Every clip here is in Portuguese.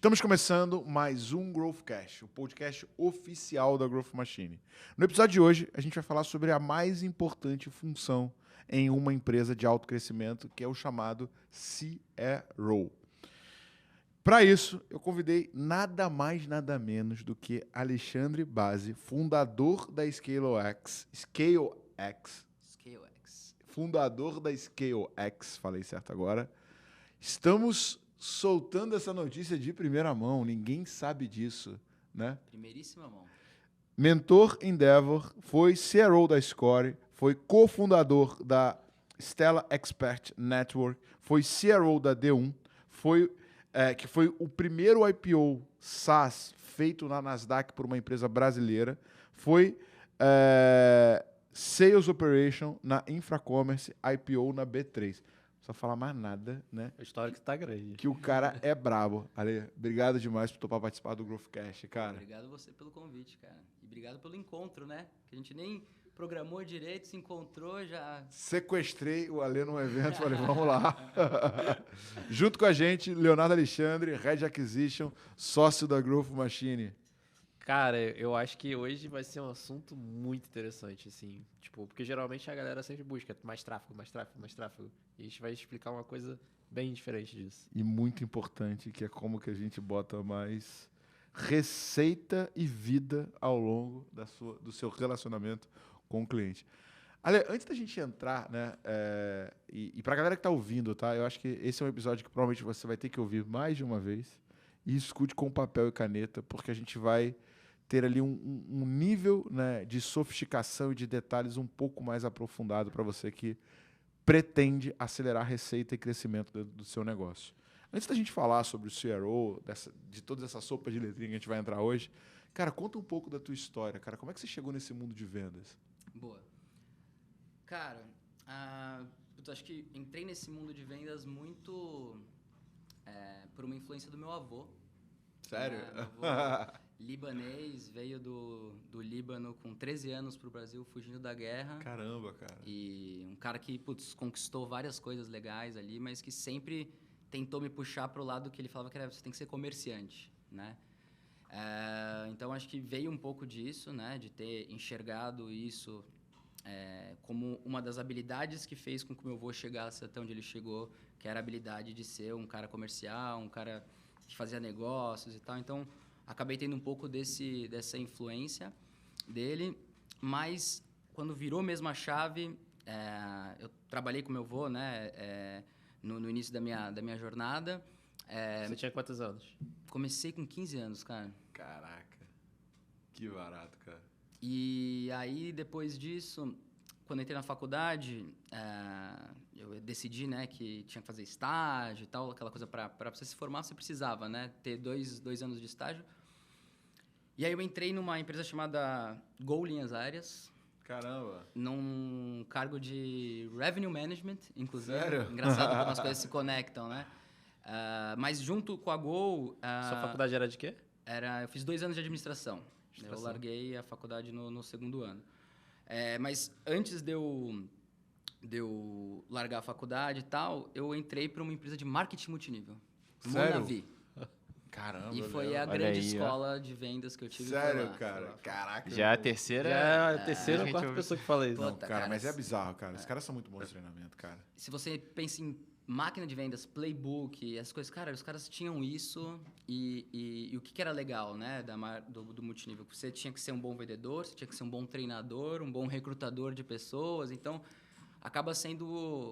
Estamos começando mais um Growthcast, o podcast oficial da Growth Machine. No episódio de hoje, a gente vai falar sobre a mais importante função em uma empresa de alto crescimento, que é o chamado CRO. Para isso, eu convidei nada mais, nada menos do que Alexandre Bazzi, fundador da ScaleX, fundador da ScaleX, falei certo agora. Estamos soltando essa notícia de primeira mão, ninguém sabe disso, né? Primeiríssima mão. Mentor Endeavor, foi CRO da Score, foi cofundador da Stella Expert Network, foi CRO da D1, que foi o primeiro IPO SaaS feito na Nasdaq por uma empresa brasileira, foi Sales Operation na Infracommerce, IPO na B3. Só falar mais nada, né? A história que tá grande. Que o cara é brabo. Ale, obrigado demais por topar participar do Growthcast, cara. Obrigado você pelo convite, cara. E obrigado pelo encontro, né? Que a gente nem programou direito, se encontrou já. Sequestrei o Ale num evento, falei, vamos lá. Junto com a gente, Leonardo Alexandre, Head Acquisition, sócio da Growth Machine. Cara, eu acho que hoje vai ser um assunto muito interessante, assim. Tipo, porque geralmente a galera sempre busca mais tráfego, mais tráfego, mais tráfego. E a gente vai explicar uma coisa bem diferente disso. E muito importante, que é como que a gente bota mais receita e vida ao longo do seu relacionamento com o cliente. Ale, antes da gente entrar, né, e pra galera que tá ouvindo, tá? Eu acho que esse é um episódio que provavelmente você vai ter que ouvir mais de uma vez. E escute com papel e caneta, porque a gente vai ter ali um nível, né, de sofisticação e de detalhes um pouco mais aprofundado para você que pretende acelerar a receita e crescimento do seu negócio. Antes da gente falar sobre o CRO, de toda essa sopa de letrinha que a gente vai entrar hoje, cara, conta um pouco da tua história, cara. Como é que você chegou nesse mundo de vendas? Boa. Cara, eu acho que entrei nesse mundo de vendas muito por uma influência do meu avô. Sério? Meu avô libanês, veio do Líbano com 13 anos pro Brasil, fugindo da guerra. Caramba, cara. E um cara que, conquistou várias coisas legais ali, mas que sempre tentou me puxar pro lado que ele falava que você tem que ser comerciante, né? Então, acho que veio um pouco disso, né? De ter enxergado isso como uma das habilidades que fez com que o meu avô chegasse até onde ele chegou, que era a habilidade de ser um cara comercial, um cara que fazia negócios e tal. Então, acabei tendo um pouco dessa influência dele, mas quando virou mesmo a chave, eu trabalhei com meu avô, né, no início da minha jornada. Você tinha quantos anos? Comecei com 15 anos, cara. Caraca, que barato, cara. E aí, depois disso, quando entrei na faculdade, eu decidi, né, que tinha que fazer estágio e tal, aquela coisa para você se formar, você precisava, né, ter dois anos de estágio. E aí eu entrei numa empresa chamada Gol Linhas Aéreas. Caramba. Num cargo de Revenue Management, inclusive. Sério? Engraçado como as coisas se conectam, né? Mas junto com a Gol... Sua faculdade era de quê? Eu fiz 2 anos de administração. Eu larguei a faculdade no segundo ano. Mas antes de eu largar a faculdade e tal, eu entrei para uma empresa de marketing multinível. Sério? Monavi. Caramba. E foi a Olha grande aí, escola de vendas que eu tive. Sério, lá, cara? Caraca. Já é a terceira. Já é a terceira ou gente quarta ouve- pessoa que fala isso. Não, Puta, cara, cara, mas é bizarro, cara. Os caras são muito bons de treinamento, cara. Se você pensa em máquina de vendas, playbook, essas coisas, cara, os caras tinham isso e o que era legal, né, do multinível? Você tinha que ser um bom vendedor, você tinha que ser um bom treinador, um bom recrutador de pessoas, então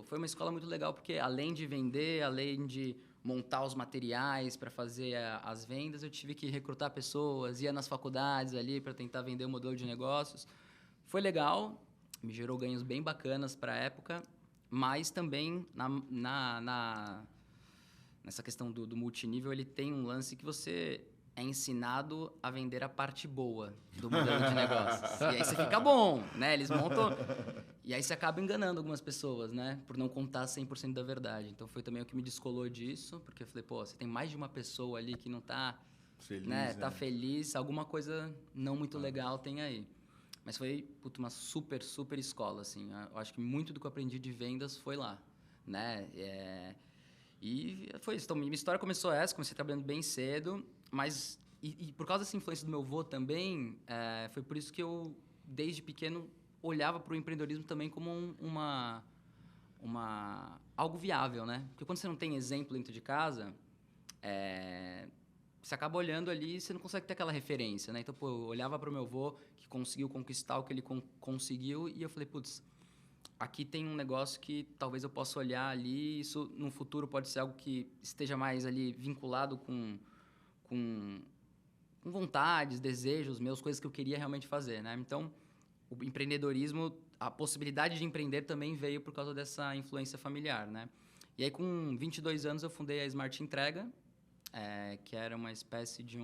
foi uma escola muito legal porque além de vender, além de montar os materiais para fazer as vendas, eu tive que recrutar pessoas, ia nas faculdades ali para tentar vender um modelo de negócios. Foi legal, me gerou ganhos bem bacanas para a época, mas também nessa questão do multinível, ele tem um lance que você é ensinado a vender a parte boa do modelo de negócios. E aí você fica bom, né? Eles montam... E aí você acaba enganando algumas pessoas, né? Por não contar 100% da verdade. Então foi também o que me descolou disso, porque eu falei, pô, você tem mais de uma pessoa ali que não tá Feliz, né? Tá feliz, alguma coisa não muito legal tem aí. Mas foi uma super, super escola, assim. Eu acho que muito do que eu aprendi de vendas foi lá, né? E foi isso. Então, minha história começou comecei trabalhando bem cedo, mas... E por causa dessa influência do meu avô também, foi por isso que eu, desde pequeno, olhava para o empreendedorismo também como algo viável, né? Porque quando você não tem exemplo dentro de casa, você acaba olhando ali e você não consegue ter aquela referência, né? Então, pô, eu olhava para o meu avô, que conseguiu conquistar o que ele conseguiu, e eu falei, putz, aqui tem um negócio que talvez eu possa olhar ali, e isso no futuro pode ser algo que esteja mais ali vinculado com vontades, desejos meus, coisas que eu queria realmente fazer, né? Então, o empreendedorismo, a possibilidade de empreender também veio por causa dessa influência familiar, né? E aí, com 22 anos, eu fundei a Smart Entrega, que era uma espécie de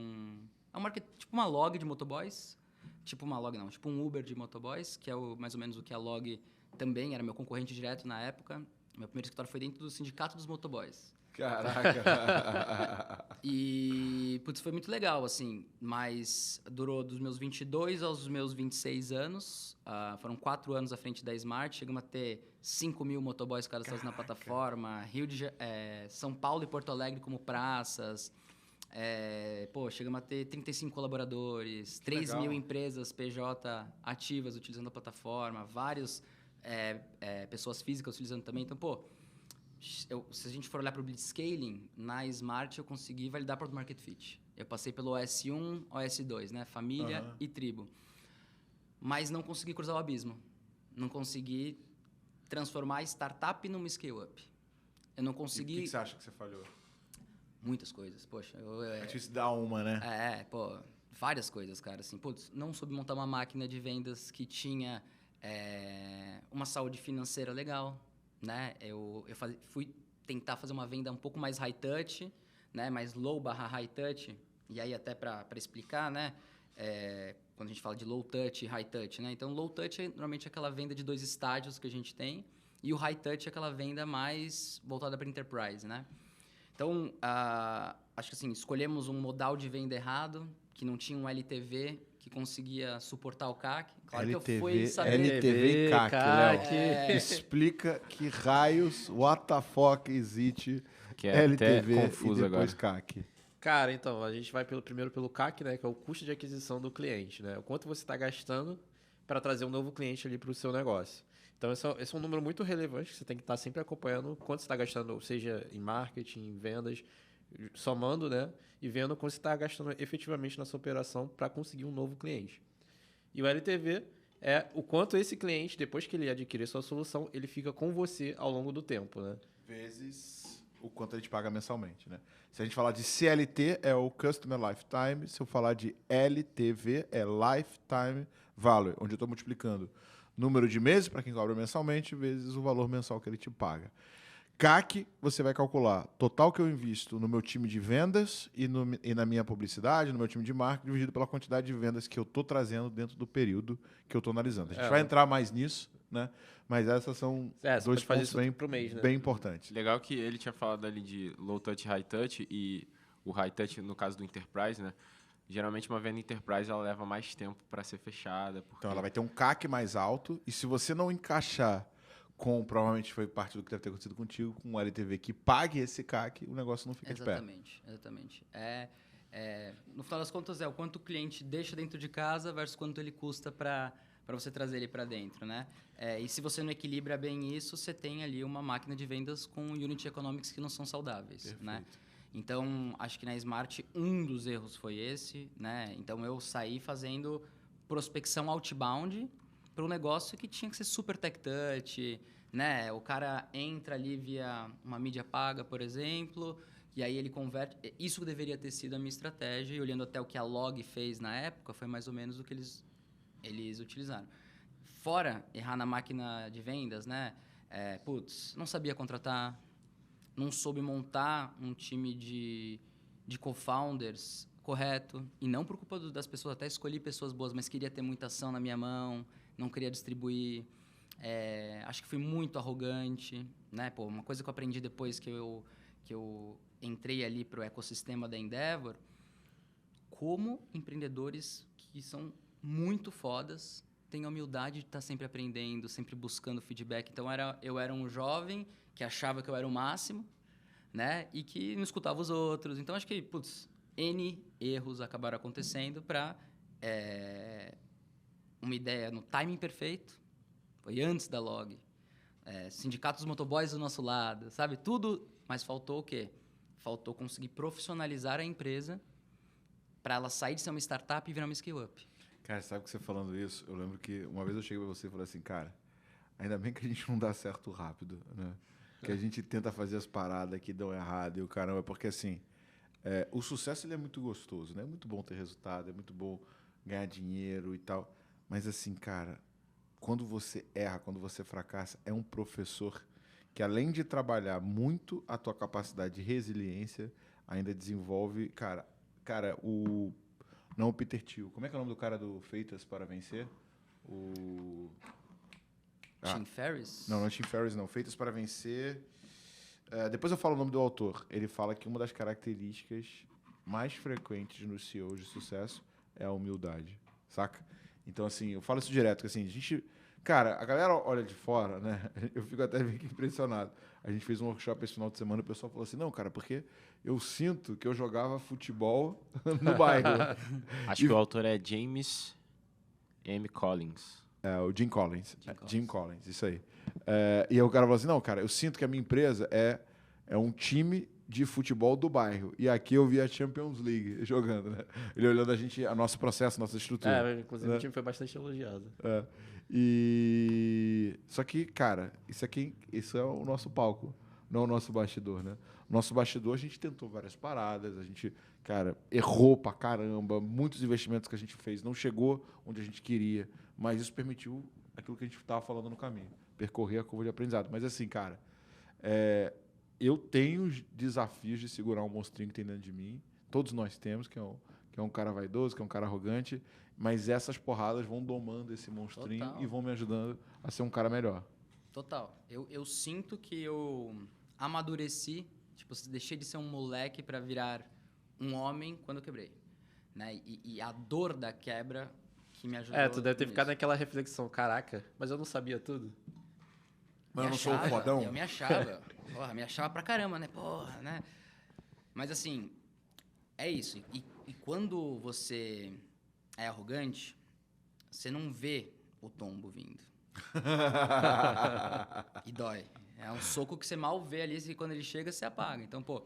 tipo uma log de motoboys, tipo um Uber de motoboys, que é mais ou menos o que a log também era meu concorrente direto na época. Meu primeiro escritório foi dentro do sindicato dos motoboys. Caraca! E, putz, foi muito legal, assim, mas durou dos meus 22 aos meus 26 anos, foram 4 anos à frente da Smart, chegamos a ter 5.000 motoboys cadastrados na plataforma, São Paulo e Porto Alegre como praças, chegamos a ter 35 colaboradores, 3.000 empresas PJ ativas utilizando a plataforma, várias pessoas físicas utilizando também, então, se a gente for olhar para o Blitzscaling, na Smart eu consegui validar Product Market Fit. Eu passei pelo OS1, OS2, né? Família e tribo. Mas não consegui cruzar o abismo. Não consegui transformar a startup numa scale-up. Eu não consegui... E o que você acha que você falhou? Muitas coisas. Poxa, É difícil dar uma, né? Várias coisas, cara. Assim, não soube montar uma máquina de vendas que tinha uma saúde financeira legal. Né? Eu fui tentar fazer uma venda um pouco mais high touch, né? Mais low / high touch. E aí, até para explicar, né? Quando a gente fala de low touch e high touch, né? Então, low touch é normalmente aquela venda de 2 estágios que a gente tem. E o high touch é aquela venda mais voltada para enterprise, né? Então, acho que assim, escolhemos um modal de venda errado, que não tinha um LTV que conseguia suportar o CAC. Claro LTV, que eu fui saber... LTV e CAC, Léo. Explica que raios, what the fuck existe que é LTV até confuso e depois agora. CAC. Cara, então, a gente vai primeiro pelo CAC, né, que é o custo de aquisição do cliente, né? O quanto você está gastando para trazer um novo cliente ali para o seu negócio. Então, esse é um número muito relevante que você tem que estar sempre acompanhando quanto você está gastando, seja em marketing, em vendas, somando, né? E vendo quanto você está gastando efetivamente na sua operação para conseguir um novo cliente. E o LTV é o quanto esse cliente, depois que ele adquirir sua solução, ele fica com você ao longo do tempo, né? Vezes o quanto ele te paga mensalmente, né? Se a gente falar de CLT, é o Customer Lifetime. Se eu falar de LTV, é Lifetime Value, onde eu estou multiplicando número de meses para quem cobra mensalmente vezes o valor mensal que ele te paga. CAC, você vai calcular total que eu invisto no meu time de vendas e na minha publicidade, no meu time de marketing, dividido pela quantidade de vendas que eu estou trazendo dentro do período que eu estou analisando. A gente vai entrar mais nisso, né? Mas essas são dois pontos bem importantes. Legal que ele tinha falado ali de low touch e high touch, e o high touch, no caso do enterprise, né? Geralmente uma venda enterprise ela leva mais tempo para ser fechada. Porque... Então ela vai ter um CAC mais alto, e se você não encaixar provavelmente foi parte do que deve ter acontecido contigo, com um LTV que pague esse CAC, o negócio não fica de pé. Exatamente. No final das contas, o quanto o cliente deixa dentro de casa versus quanto ele custa para você trazer ele para dentro, né? E se você não equilibra bem isso, você tem ali uma máquina de vendas com unit economics que não são saudáveis, perfeito, né? Então, acho que na Smart, um dos erros foi esse, né? Então, eu saí fazendo prospecção outbound para um negócio que tinha que ser super tech touch, né? O cara entra ali via uma mídia paga, por exemplo, e aí ele converte. Isso deveria ter sido a minha estratégia, e olhando até o que a Log fez na época, foi mais ou menos o que eles utilizaram. Fora errar na máquina de vendas, né? Não sabia contratar, não soube montar um time de co-founders correto, e não por culpa das pessoas, até escolhi pessoas boas, mas queria ter muita ação na minha mão, não queria distribuir. Acho que fui muito arrogante, né? Uma coisa que eu aprendi depois que eu entrei ali para o ecossistema da Endeavor, como empreendedores que são muito fodas têm a humildade de estar sempre aprendendo, sempre buscando feedback. Então, eu era um jovem que achava que eu era o máximo, né? E que não escutava os outros. Então, acho que, putz, N erros acabaram acontecendo para uma ideia no timing perfeito. Foi antes da log. Sindicatos dos motoboys do nosso lado, sabe? Tudo, mas faltou o quê? Faltou conseguir profissionalizar a empresa para ela sair de ser uma startup e virar uma scale-up. Cara, sabe que você falando isso? Eu lembro que uma vez eu cheguei pra você e falei assim, cara, ainda bem que a gente não dá certo rápido, né? Que a gente tenta fazer as paradas que dão errado e o caramba, porque assim, o sucesso ele é muito gostoso, né? É muito bom ter resultado, é muito bom ganhar dinheiro e tal. Mas assim, cara, quando você erra, quando você fracassa, é um professor que além de trabalhar muito a tua capacidade de resiliência, ainda desenvolve, cara, não o Peter Thiel. Como é que é o nome do cara do Feitas para Vencer? Tim Ferriss? Não é Tim Ferriss, não. Feitas para Vencer. Depois eu falo o nome do autor. Ele fala que uma das características mais frequentes nos CEOs de sucesso é a humildade, saca? Então, assim, eu falo isso direto, que assim, a gente... Cara, a galera olha de fora, né? Eu fico até meio que impressionado. A gente fez um workshop esse final de semana e o pessoal falou assim, não, cara, porque eu sinto que eu jogava futebol no bairro. Acho que o autor é James M. Collins. O Jim Collins. Jim Collins, isso aí. E aí o cara falou assim, não, cara, eu sinto que a minha empresa é um time de futebol do bairro. E aqui eu vi a Champions League jogando, né? Ele olhando a nosso processo, nossa estrutura. Inclusive o time foi bastante elogiado. Só que, cara, isso é o nosso palco, não o nosso bastidor, né? O nosso bastidor, a gente tentou várias paradas, a gente, cara, errou pra caramba, muitos investimentos que a gente fez não chegou onde a gente queria, mas isso permitiu aquilo que a gente estava falando no caminho, percorrer a curva de aprendizado. Mas assim, cara, eu tenho desafios de segurar um monstrinho que tem dentro de mim, todos nós temos, que é um cara vaidoso, que é um cara arrogante, mas essas porradas vão domando esse monstrinho. Total. E vão me ajudando a ser um cara melhor. Total. Eu sinto que eu amadureci, tipo, deixei de ser um moleque para virar um homem quando eu quebrei, né? E a dor da quebra que me ajudou. Tu deve ter ficado naquela reflexão, caraca, mas eu não sabia tudo. Mas eu não sou o fodão? Eu me achava. Porra, me achava pra caramba, né? Porra, né? Mas assim, é isso. E quando você é arrogante, você não vê o tombo vindo. E dói. É um soco que você mal vê ali, e quando ele chega, você apaga. Então, pô,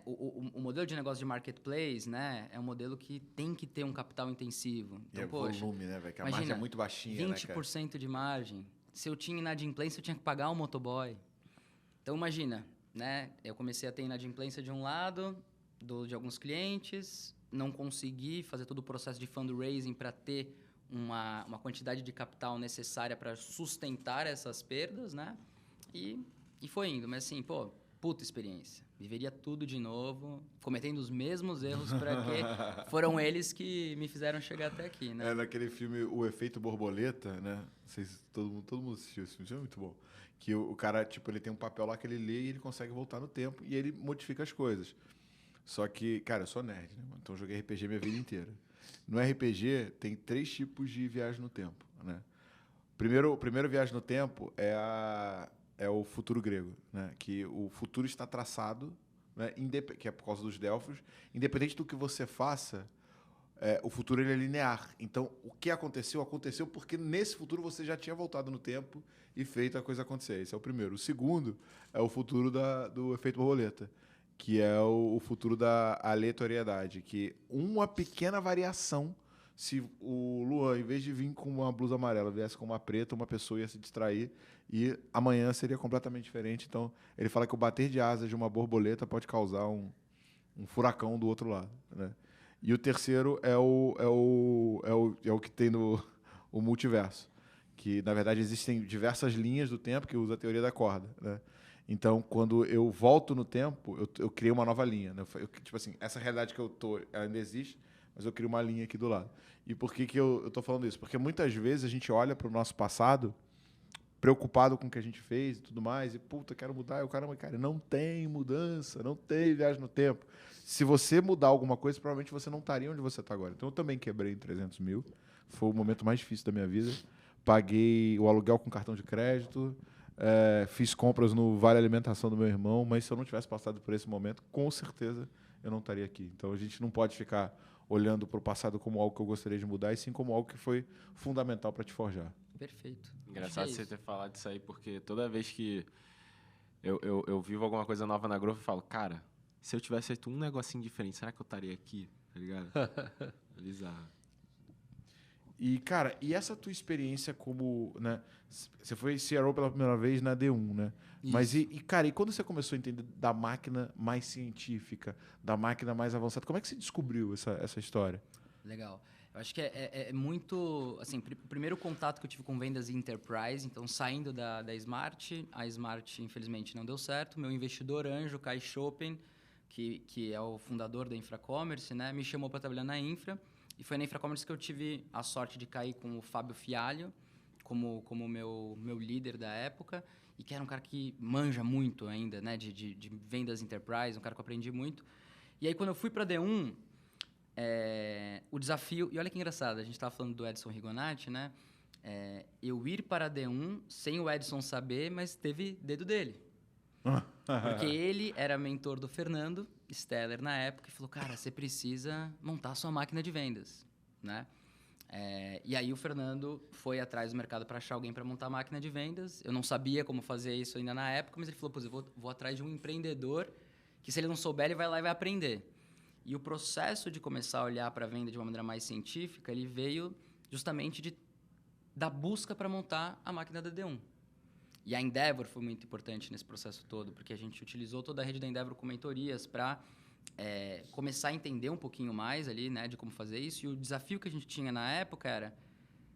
o modelo de negócio de marketplace, né, é um modelo que tem que ter um capital intensivo. Então, volume, né, velho? Que a margem é muito baixinha, 20% né, de margem. Se eu tinha inadimplência, eu tinha que pagar o motoboy. Então, imagina, né? Eu comecei a ter inadimplência de um lado, de alguns clientes, não consegui fazer todo o processo de fundraising para ter uma quantidade de capital necessária para sustentar essas perdas, né? E foi indo. Mas assim, puta experiência. Viveria tudo de novo, cometendo os mesmos erros, porque foram eles que me fizeram chegar até aqui, né? Naquele filme O Efeito Borboleta, né? Não sei se todo mundo assistiu esse filme, isso é muito bom. Que o cara, tipo, ele tem um papel lá que ele lê e ele consegue voltar no tempo e ele modifica as coisas. Só que, cara, eu sou nerd, né? Então eu joguei RPG minha vida inteira. No RPG tem 3 tipos de viagem no tempo, né? Primeiro viagem no tempo é o futuro grego, né? Que o futuro está traçado, né? Que é por causa dos Delfos. Independente do que você faça, o futuro ele é linear. Então, o que aconteceu porque nesse futuro você já tinha voltado no tempo e feito a coisa acontecer. Esse é o primeiro. O segundo é o futuro do efeito borboleta, que é o futuro da aleatoriedade, que uma pequena variação, se o Luan, em vez de vir com uma blusa amarela, viesse com uma preta, uma pessoa ia se distrair e amanhã seria completamente diferente. Então, ele fala que o bater de asas de uma borboleta pode causar um furacão do outro lado, né? E o terceiro é o que tem no o multiverso, que, na verdade, existem diversas linhas do tempo que usa a teoria da corda, né? Então, quando eu volto no tempo, eu criei uma nova linha, né? Tipo assim, essa realidade que eu tô, ela ainda existe, mas eu crio uma linha aqui do lado. E por que eu tô falando isso? Porque muitas vezes a gente olha para o nosso passado preocupado com o que a gente fez e tudo mais, e puta, quero mudar, cara, não tem mudança, não tem viagem no tempo. Se você mudar alguma coisa, provavelmente você não estaria onde você está agora. Então eu também quebrei em 300 mil, foi o momento mais difícil da minha vida. Paguei o aluguel com cartão de crédito, fiz compras no Vale Alimentação do meu irmão, mas se eu não tivesse passado por esse momento, com certeza eu não estaria aqui. Então a gente não pode ficar olhando para o passado como algo que eu gostaria de mudar, e sim como algo que foi fundamental para te forjar. Perfeito. Engraçado Acho que você é isso. ter falado isso aí, porque toda vez que eu vivo alguma coisa nova na Growth, eu falo, cara, se eu tivesse feito um negocinho diferente, será que eu estaria aqui? Tá ligado? É bizarro. E, cara, e essa tua experiência como, né? Você foi CRO pela primeira vez na D1, né? Mas, Isso. cara, e quando você começou a entender da máquina mais científica, da máquina mais avançada, como é que você descobriu essa história? Legal. Eu acho que é muito... Assim, o primeiro contato que eu tive com vendas em enterprise, então saindo da Smart, a Smart infelizmente não deu certo, meu investidor anjo, Kai Schopen, que é o fundador da Infracommerce, né, me chamou para trabalhar na Infra, e foi na Infracommerce que eu tive a sorte de cair com o Fábio Fialho, como meu líder da época, e que era um cara que manja muito ainda, né, de vendas enterprise, um cara que eu aprendi muito. E aí, quando eu fui para a D1, o desafio... E olha que engraçado, a gente estava falando do Edson Rigonati, né? Eu ir para a D1 sem o Edson saber, mas teve dedo dele. Porque ele era mentor do Fernando Steller na época e falou, cara, você precisa montar sua máquina de vendas, né? E aí o Fernando foi atrás do mercado para achar alguém para montar a máquina de vendas. Eu não sabia como fazer isso ainda na época, mas ele falou, eu vou atrás de um empreendedor que se ele não souber, ele vai lá e vai aprender. E o processo de começar a olhar para a venda de uma maneira mais científica, ele veio justamente da busca para montar a máquina da D1. E a Endeavor foi muito importante nesse processo todo, porque a gente utilizou toda a rede da Endeavor com mentorias para começar a entender um pouquinho mais ali, né, de como fazer isso. E o desafio que a gente tinha na época era,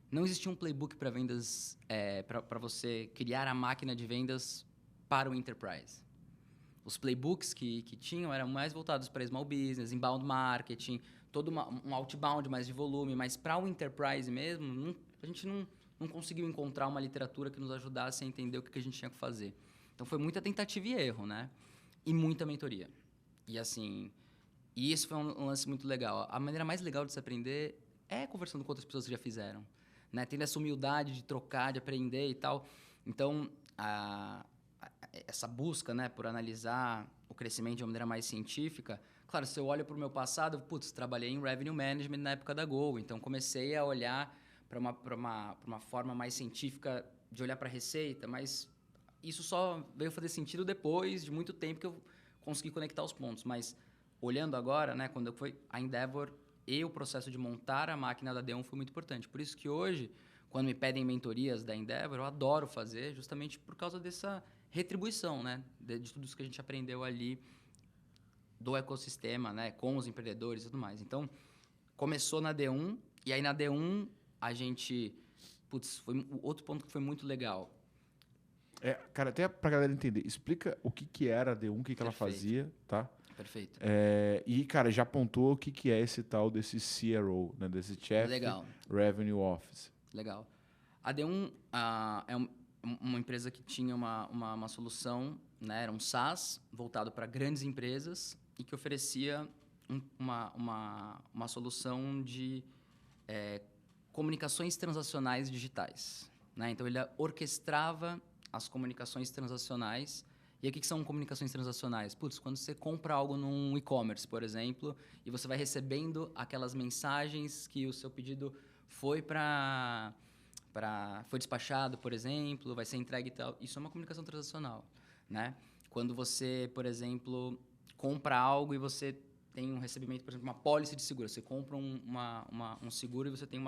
não existia um playbook para vendas, para você criar a máquina de vendas para o enterprise. Os playbooks que tinham eram mais voltados para small business, inbound marketing, todo um outbound mais de volume, mas para o enterprise mesmo, a gente não conseguiu encontrar uma literatura que nos ajudasse a entender o que a gente tinha que fazer. Então, foi muita tentativa e erro, né? E muita mentoria. E, assim, isso foi um lance muito legal. A maneira mais legal de se aprender é conversando com outras pessoas que já fizeram, né? Tendo essa humildade de trocar, de aprender e tal. Então, essa busca, né, por analisar o crescimento de uma maneira mais científica. Claro, se eu olho para o meu passado, trabalhei em Revenue Management na época da Go. Então, comecei a olhar para uma forma mais científica de olhar para a receita, mas isso só veio fazer sentido depois de muito tempo que eu consegui conectar os pontos. Mas, olhando agora, né, quando foi a Endeavor e o processo de montar a máquina da D1 foi muito importante. Por isso que hoje, quando me pedem mentorias da Endeavor, eu adoro fazer, justamente por causa dessa retribuição, né, de tudo isso que a gente aprendeu ali do ecossistema, né, com os empreendedores e tudo mais. Então, começou na D1, e aí na D1 a gente... foi outro ponto que foi muito legal. Cara, até pra galera entender, explica o que era a D1, o que ela fazia, tá? Perfeito. E, cara, já apontou o que é esse tal desse CRO, né? Desse Chief Revenue Office. Legal. A D1 é uma empresa que tinha uma solução, né? Era um SaaS voltado para grandes empresas e que oferecia uma solução de comunicações transacionais digitais, né? Então, ele orquestrava as comunicações transacionais. E aí, o que são comunicações transacionais? Quando você compra algo num e-commerce, por exemplo, e você vai recebendo aquelas mensagens que o seu pedido foi foi despachado, por exemplo, vai ser entregue e tal. Isso é uma comunicação transacional, né? Quando você, por exemplo, compra algo e você tem um recebimento, por exemplo, uma pólice de seguro. Você compra um seguro e você tem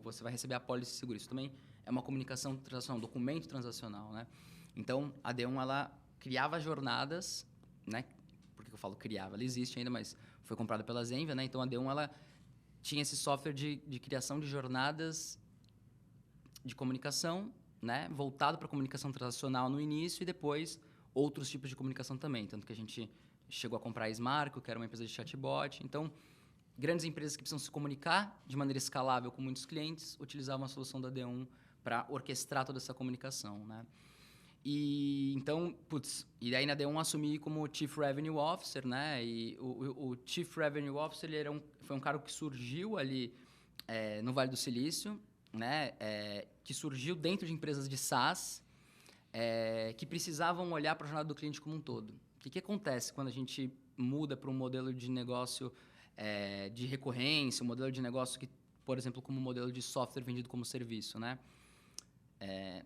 você vai receber a pólice de seguro. Isso também é uma comunicação transacional, um documento transacional, né? Então, a D1, ela criava jornadas, né? Por que eu falo criava? Ela existe ainda, mas foi comprada pela Zenvia, né? Então, a D1, ela tinha esse software de criação de jornadas de comunicação, né? Voltado para a comunicação transacional no início e depois outros tipos de comunicação também. Tanto que a gente chegou a comprar a Smarco, que era uma empresa de chatbot. Então, grandes empresas que precisam se comunicar de maneira escalável com muitos clientes utilizavam a solução da D1 para orquestrar toda essa comunicação, né? E então, e aí na D1 assumi como Chief Revenue Officer, né? E o Chief Revenue Officer foi um cargo que surgiu ali no Vale do Silício, né? Que surgiu dentro de empresas de SaaS. que precisavam olhar para a jornada do cliente como um todo. O que acontece quando a gente muda para um modelo de negócio de recorrência, um modelo de negócio que, por exemplo, como um modelo de software vendido como serviço, né?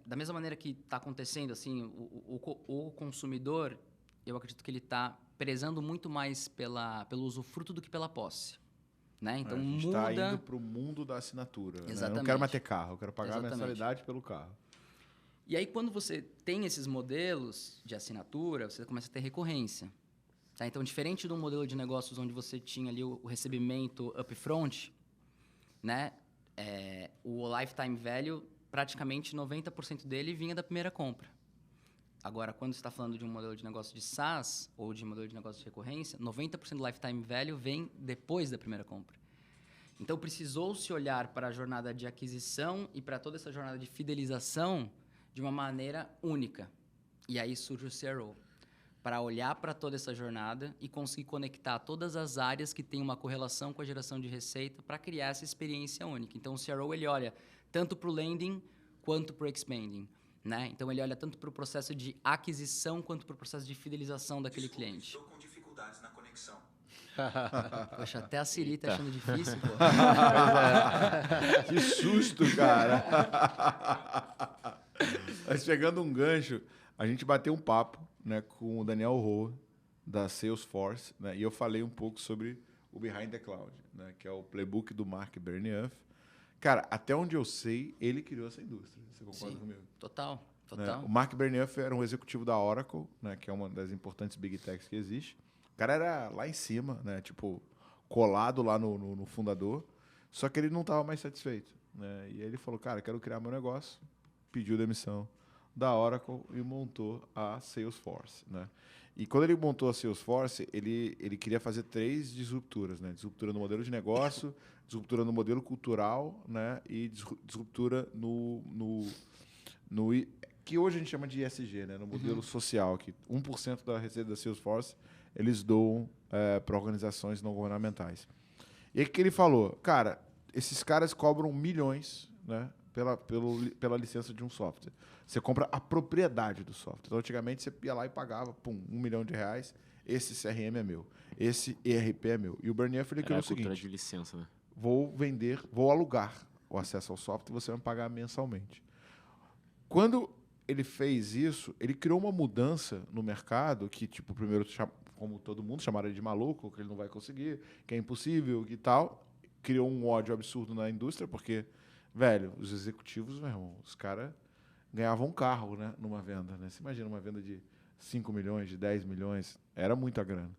Da mesma maneira que está acontecendo, assim, o consumidor, eu acredito que ele está prezando muito mais pelo usufruto do que pela posse. Né? Então, a gente muda... está indo para o mundo da assinatura. Né? Eu não Exatamente. quero mais ter carro, eu quero pagar a Exatamente. mensalidade pelo carro. E aí, quando você tem esses modelos de assinatura, você começa a ter recorrência. Tá? Então, diferente de um modelo de negócios onde você tinha ali o recebimento upfront, né? O lifetime value, praticamente 90% dele vinha da primeira compra. Agora, quando você está falando de um modelo de negócio de SaaS ou de modelo de negócio de recorrência, 90% do lifetime value vem depois da primeira compra. Então, precisou-se olhar para a jornada de aquisição e para toda essa jornada de fidelização de uma maneira única. E aí surge o CRO, para olhar para toda essa jornada e conseguir conectar todas as áreas que têm uma correlação com a geração de receita para criar essa experiência única. Então, o CRO ele olha tanto para o landing quanto para o expanding. Né? Então, ele olha tanto para o processo de aquisição quanto para o processo de fidelização daquele cliente. Estou com dificuldades na conexão. Poxa, até a Siri tá achando difícil, pô. Que susto, cara. Mas pegando um gancho, a gente bateu um papo, né, com o Daniel Ho, da Salesforce, né, e eu falei um pouco sobre o Behind the Cloud, né, que é o playbook do Mark Benioff. Cara, até onde eu sei, ele criou essa indústria. Você concorda Sim, comigo? Total. Né? O Mark Benioff era um executivo da Oracle, né, que é uma das importantes big techs que existe. O cara era lá em cima, né, tipo, colado lá no fundador, só que ele não estava mais satisfeito. Né? E ele falou, cara, quero criar meu negócio. Pediu demissão da Oracle e montou a Salesforce. Né? E quando ele montou a Salesforce, ele queria fazer 3 disrupturas. Né? Disruptura no modelo de negócio, disruptura no modelo cultural, né? E disruptura no que hoje a gente chama de ESG, né? No modelo social, que 1% da receita da Salesforce eles doam para organizações não governamentais. E aí que ele falou, cara, esses caras cobram milhões, né? Pela licença de um software. Você compra a propriedade do software. Então, antigamente, você ia lá e pagava, pum, R$1 milhão, esse CRM é meu, esse ERP é meu. E o Benioff ele criou o seguinte, de licença, né? vou alugar o acesso ao software e você vai me pagar mensalmente. Quando ele fez isso, ele criou uma mudança no mercado que, tipo, primeiro, como todo mundo, chamaram ele de maluco, que ele não vai conseguir, que é impossível e tal. Criou um ódio absurdo na indústria, porque, velho, os executivos, meu irmão, os caras ganhavam um carro, né, numa venda. Né? Você imagina uma venda de 5 milhões, de 10 milhões, era muita grana.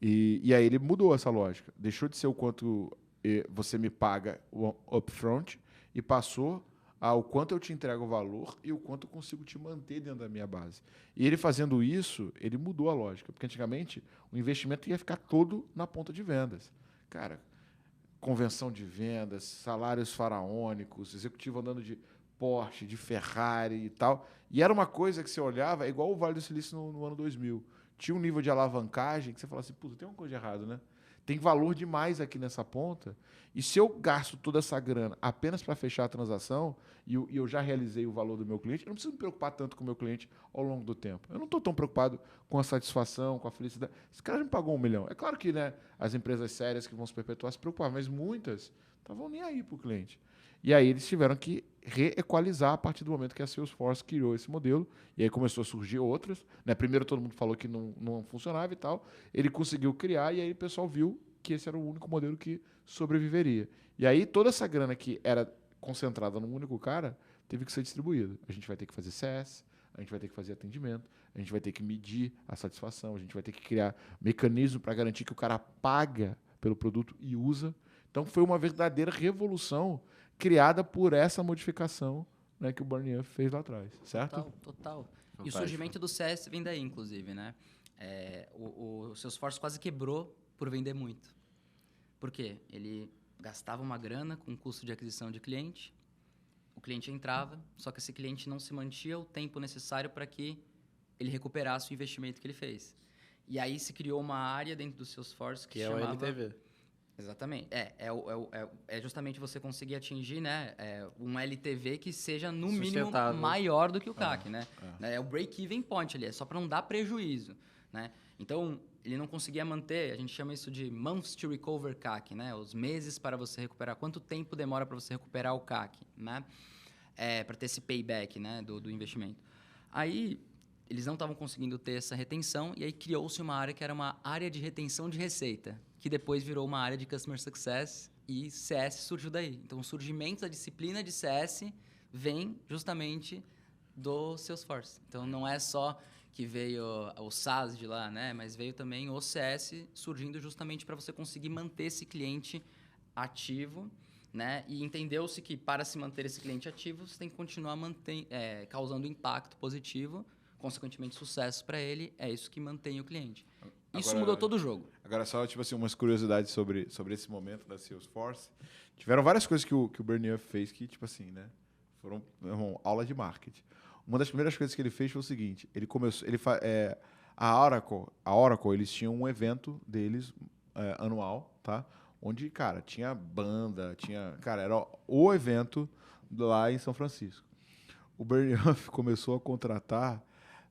E aí ele mudou essa lógica. Deixou de ser o quanto você me paga o upfront e passou ao quanto eu te entrego o valor e o quanto eu consigo te manter dentro da minha base. E ele fazendo isso, ele mudou a lógica. Porque antigamente o investimento ia ficar todo na ponta de vendas. Cara, convenção de vendas, salários faraônicos, executivo andando de Porsche, de Ferrari e tal. E era uma coisa que você olhava, igual o Vale do Silício no ano 2000. Tinha um nível de alavancagem que você falava assim, puta, tem uma coisa de errado, né? Tem valor demais aqui nessa ponta. E se eu gasto toda essa grana apenas para fechar a transação e eu já realizei o valor do meu cliente, eu não preciso me preocupar tanto com o meu cliente ao longo do tempo. Eu não estou tão preocupado com a satisfação, com a felicidade. Esse cara já me pagou 1 milhão. É claro que, né, as empresas sérias que vão se perpetuar se preocupavam, mas muitas estavam nem aí para o cliente. E aí eles tiveram que reequalizar a partir do momento que a Salesforce criou esse modelo. E aí começou a surgir outras. Né? Primeiro todo mundo falou que não funcionava e tal. Ele conseguiu criar e aí o pessoal viu que esse era o único modelo que sobreviveria. E aí toda essa grana que era concentrada num único cara teve que ser distribuída. A gente vai ter que fazer CS, a gente vai ter que fazer atendimento, a gente vai ter que medir a satisfação, a gente vai ter que criar mecanismo para garantir que o cara paga pelo produto e usa. Então foi uma verdadeira revolução criada por essa modificação, né, que o Benioff fez lá atrás, certo? Total. Fantástico. E o surgimento do CS vem daí, inclusive, né? O Salesforce quase quebrou por vender muito. Por quê? Ele gastava uma grana com o custo de aquisição de cliente, o cliente entrava, só que esse cliente não se mantinha o tempo necessário para que ele recuperasse o investimento que ele fez. E aí se criou uma área dentro do Salesforce que é o chamava... LTV. Exatamente. É justamente você conseguir atingir, né, um LTV que seja, no mínimo, Sustentável. maior do que o CAC, né? É o break-even point ali, é só para não dar prejuízo, né? Então, ele não conseguia manter, a gente chama isso de months to recover CAC, né? Os meses para você recuperar, quanto tempo demora para você recuperar o CAC, né? Para ter esse payback, né, do investimento. Aí, eles não estavam conseguindo ter essa retenção e aí criou-se uma área que era uma área de retenção de receita, que depois virou uma área de Customer Success e CS surgiu daí. Então, o surgimento da disciplina de CS vem justamente do Salesforce. Então, não é só que veio o SaaS de lá, né? Mas veio também o CS surgindo justamente para você conseguir manter esse cliente ativo, né? E entendeu-se que para se manter esse cliente ativo, você tem que continuar causando impacto positivo, consequentemente sucesso para ele, é isso que mantém o cliente. Isso Agora- mudou todo o jogo. Agora, só tipo assim, umas curiosidades sobre esse momento da Salesforce. Tiveram várias coisas que o Bernier fez que, tipo assim, né? Foram aula de marketing. Uma das primeiras coisas que ele fez foi o seguinte: ele começou. A Oracle, eles tinham um evento deles anual, tá? Onde, cara, tinha banda, cara, era o evento lá em São Francisco. O Bernier começou a contratar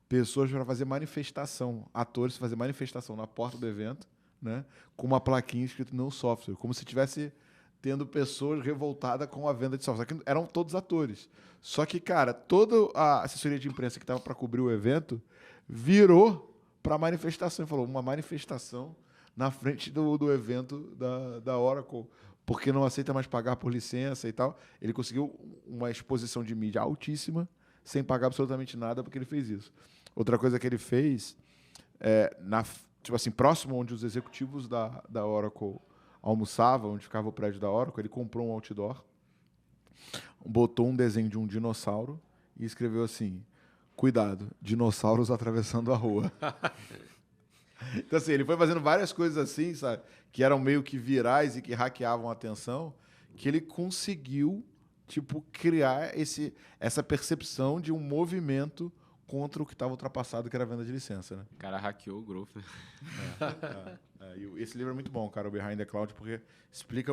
pessoas para fazer manifestação, atores fazer manifestação na porta do evento, né, com uma plaquinha escrito "no software", como se tivesse tendo pessoas revoltadas com a venda de software. Só que eram todos atores. Só que, cara, toda a assessoria de imprensa que estava para cobrir o evento virou para manifestação e falou: uma manifestação na frente do evento da Oracle, porque não aceita mais pagar por licença e tal. Ele conseguiu uma exposição de mídia altíssima, sem pagar absolutamente nada, porque ele fez isso. Outra coisa que ele fez, tipo assim, próximo onde os executivos da Oracle almoçavam, onde ficava o prédio da Oracle, ele comprou um outdoor, botou um desenho de um dinossauro e escreveu assim: "Cuidado, dinossauros atravessando a rua". Então, assim, ele foi fazendo várias coisas assim, sabe, que eram meio que virais e que hackeavam a atenção, que ele conseguiu, tipo, criar essa percepção de um movimento contra o que estava ultrapassado, que era a venda de licença, né? O cara hackeou o Growth, né? E esse livro é muito bom, cara, o Behind the Cloud, porque explica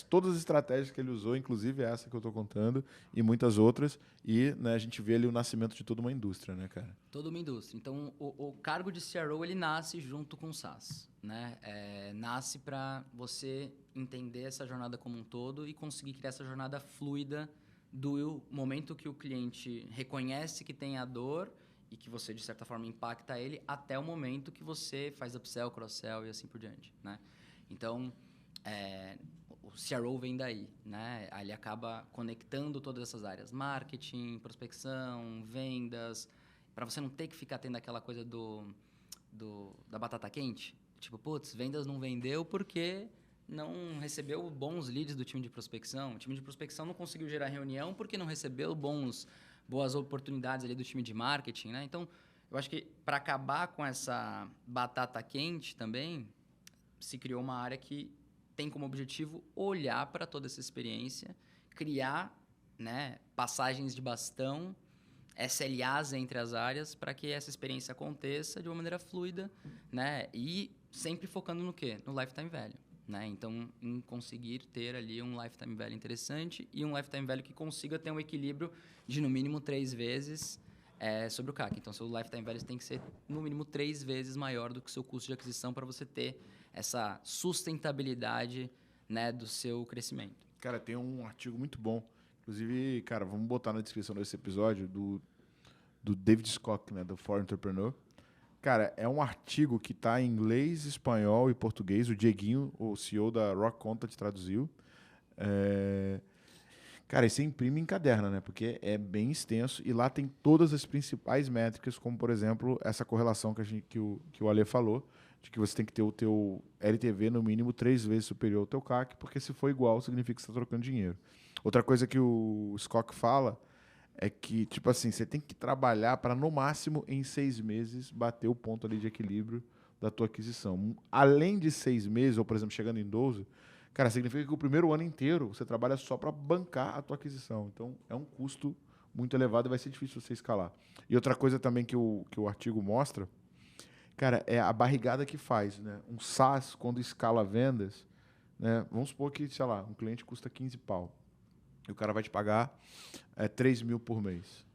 todas as estratégias que ele usou, inclusive essa que eu estou contando, e muitas outras, e, né, a gente vê ali o nascimento de toda uma indústria, né, cara? Toda uma indústria. Então, o cargo de CRO, ele nasce junto com o SaaS, né? Nasce para você entender essa jornada como um todo e conseguir criar essa jornada fluida do momento que o cliente reconhece que tem a dor e que você, de certa forma, impacta ele, até o momento que você faz upsell, cross-sell e assim por diante, né? Então, o CRO vem daí, né? Aí ele acaba conectando todas essas áreas: marketing, prospecção, vendas, para você não ter que ficar tendo aquela coisa da batata quente. Tipo, putz, vendas não vendeu porque não recebeu bons leads do time de prospecção. O time de prospecção não conseguiu gerar reunião porque não recebeu boas oportunidades ali do time de marketing, né? Então, eu acho que para acabar com essa batata quente também, se criou uma área que tem como objetivo olhar para toda essa experiência, criar, né, passagens de bastão, SLAs entre as áreas, para que essa experiência aconteça de uma maneira fluida, né? E sempre focando no quê? No lifetime value, né? Então, em conseguir ter ali um lifetime value interessante e um lifetime value que consiga ter um equilíbrio de, no mínimo, 3 vezes sobre o CAC. Então, seu lifetime value tem que ser, no mínimo, 3 vezes maior do que o seu custo de aquisição para você ter essa sustentabilidade, né, do seu crescimento. Cara, tem um artigo muito bom. Inclusive, cara, vamos botar na descrição desse episódio do David Scott, né, do For Entrepreneur. Cara, é um artigo que está em inglês, espanhol e português. O Dieguinho, o CEO da Rock Content, traduziu. Cara, e você imprime em caderno, né? Porque é bem extenso e lá tem todas as principais métricas, como, por exemplo, essa correlação que o Ale falou, de que você tem que ter o teu LTV no mínimo 3 vezes superior ao teu CAC, porque se for igual, significa que você está trocando dinheiro. Outra coisa que o Scott fala é que, tipo assim, você tem que trabalhar para, no máximo, em 6 meses, bater o ponto ali de equilíbrio da tua aquisição. Além de 6 meses, ou, por exemplo, chegando em 12, cara, significa que o primeiro ano inteiro você trabalha só para bancar a tua aquisição. Então, é um custo muito elevado e vai ser difícil você escalar. E outra coisa também que o artigo mostra, Cara, é a barrigada que faz, né? Um SaaS, quando escala vendas, né? Vamos supor que, sei lá, um cliente custa 15 pau. E o cara vai te pagar 3 mil por mês.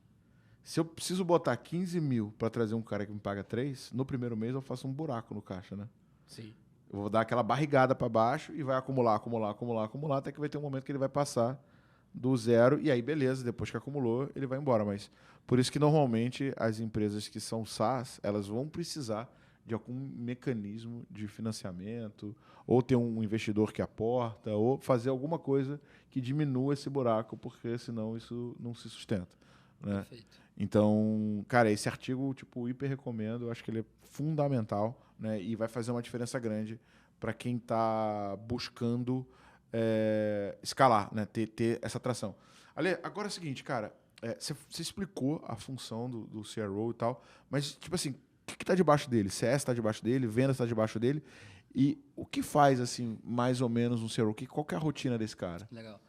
Se eu preciso botar 15 mil para trazer um cara que me paga 3, no primeiro mês eu faço um buraco no caixa, né? Sim. Eu vou dar aquela barrigada para baixo e vai acumular, até que vai ter um momento que ele vai passar do zero e aí beleza, depois que acumulou, ele vai embora. Mas por isso que normalmente as empresas que são SaaS, elas vão precisar de algum mecanismo de financiamento, ou ter um investidor que aporta, ou fazer alguma coisa que diminua esse buraco, porque senão isso não se sustenta, né? Perfeito. Então, cara, esse artigo, tipo, hiper recomendo, eu acho que ele é fundamental, né? E vai fazer uma diferença grande para quem está buscando escalar, né? Ter essa atração. Ale, agora é o seguinte, cara, você explicou a função do CRO e tal, mas, tipo assim, o que está debaixo dele? CS está debaixo dele, vendas está debaixo dele, e o que faz, assim, mais ou menos um CRO? Qual que é a rotina desse cara? Legal.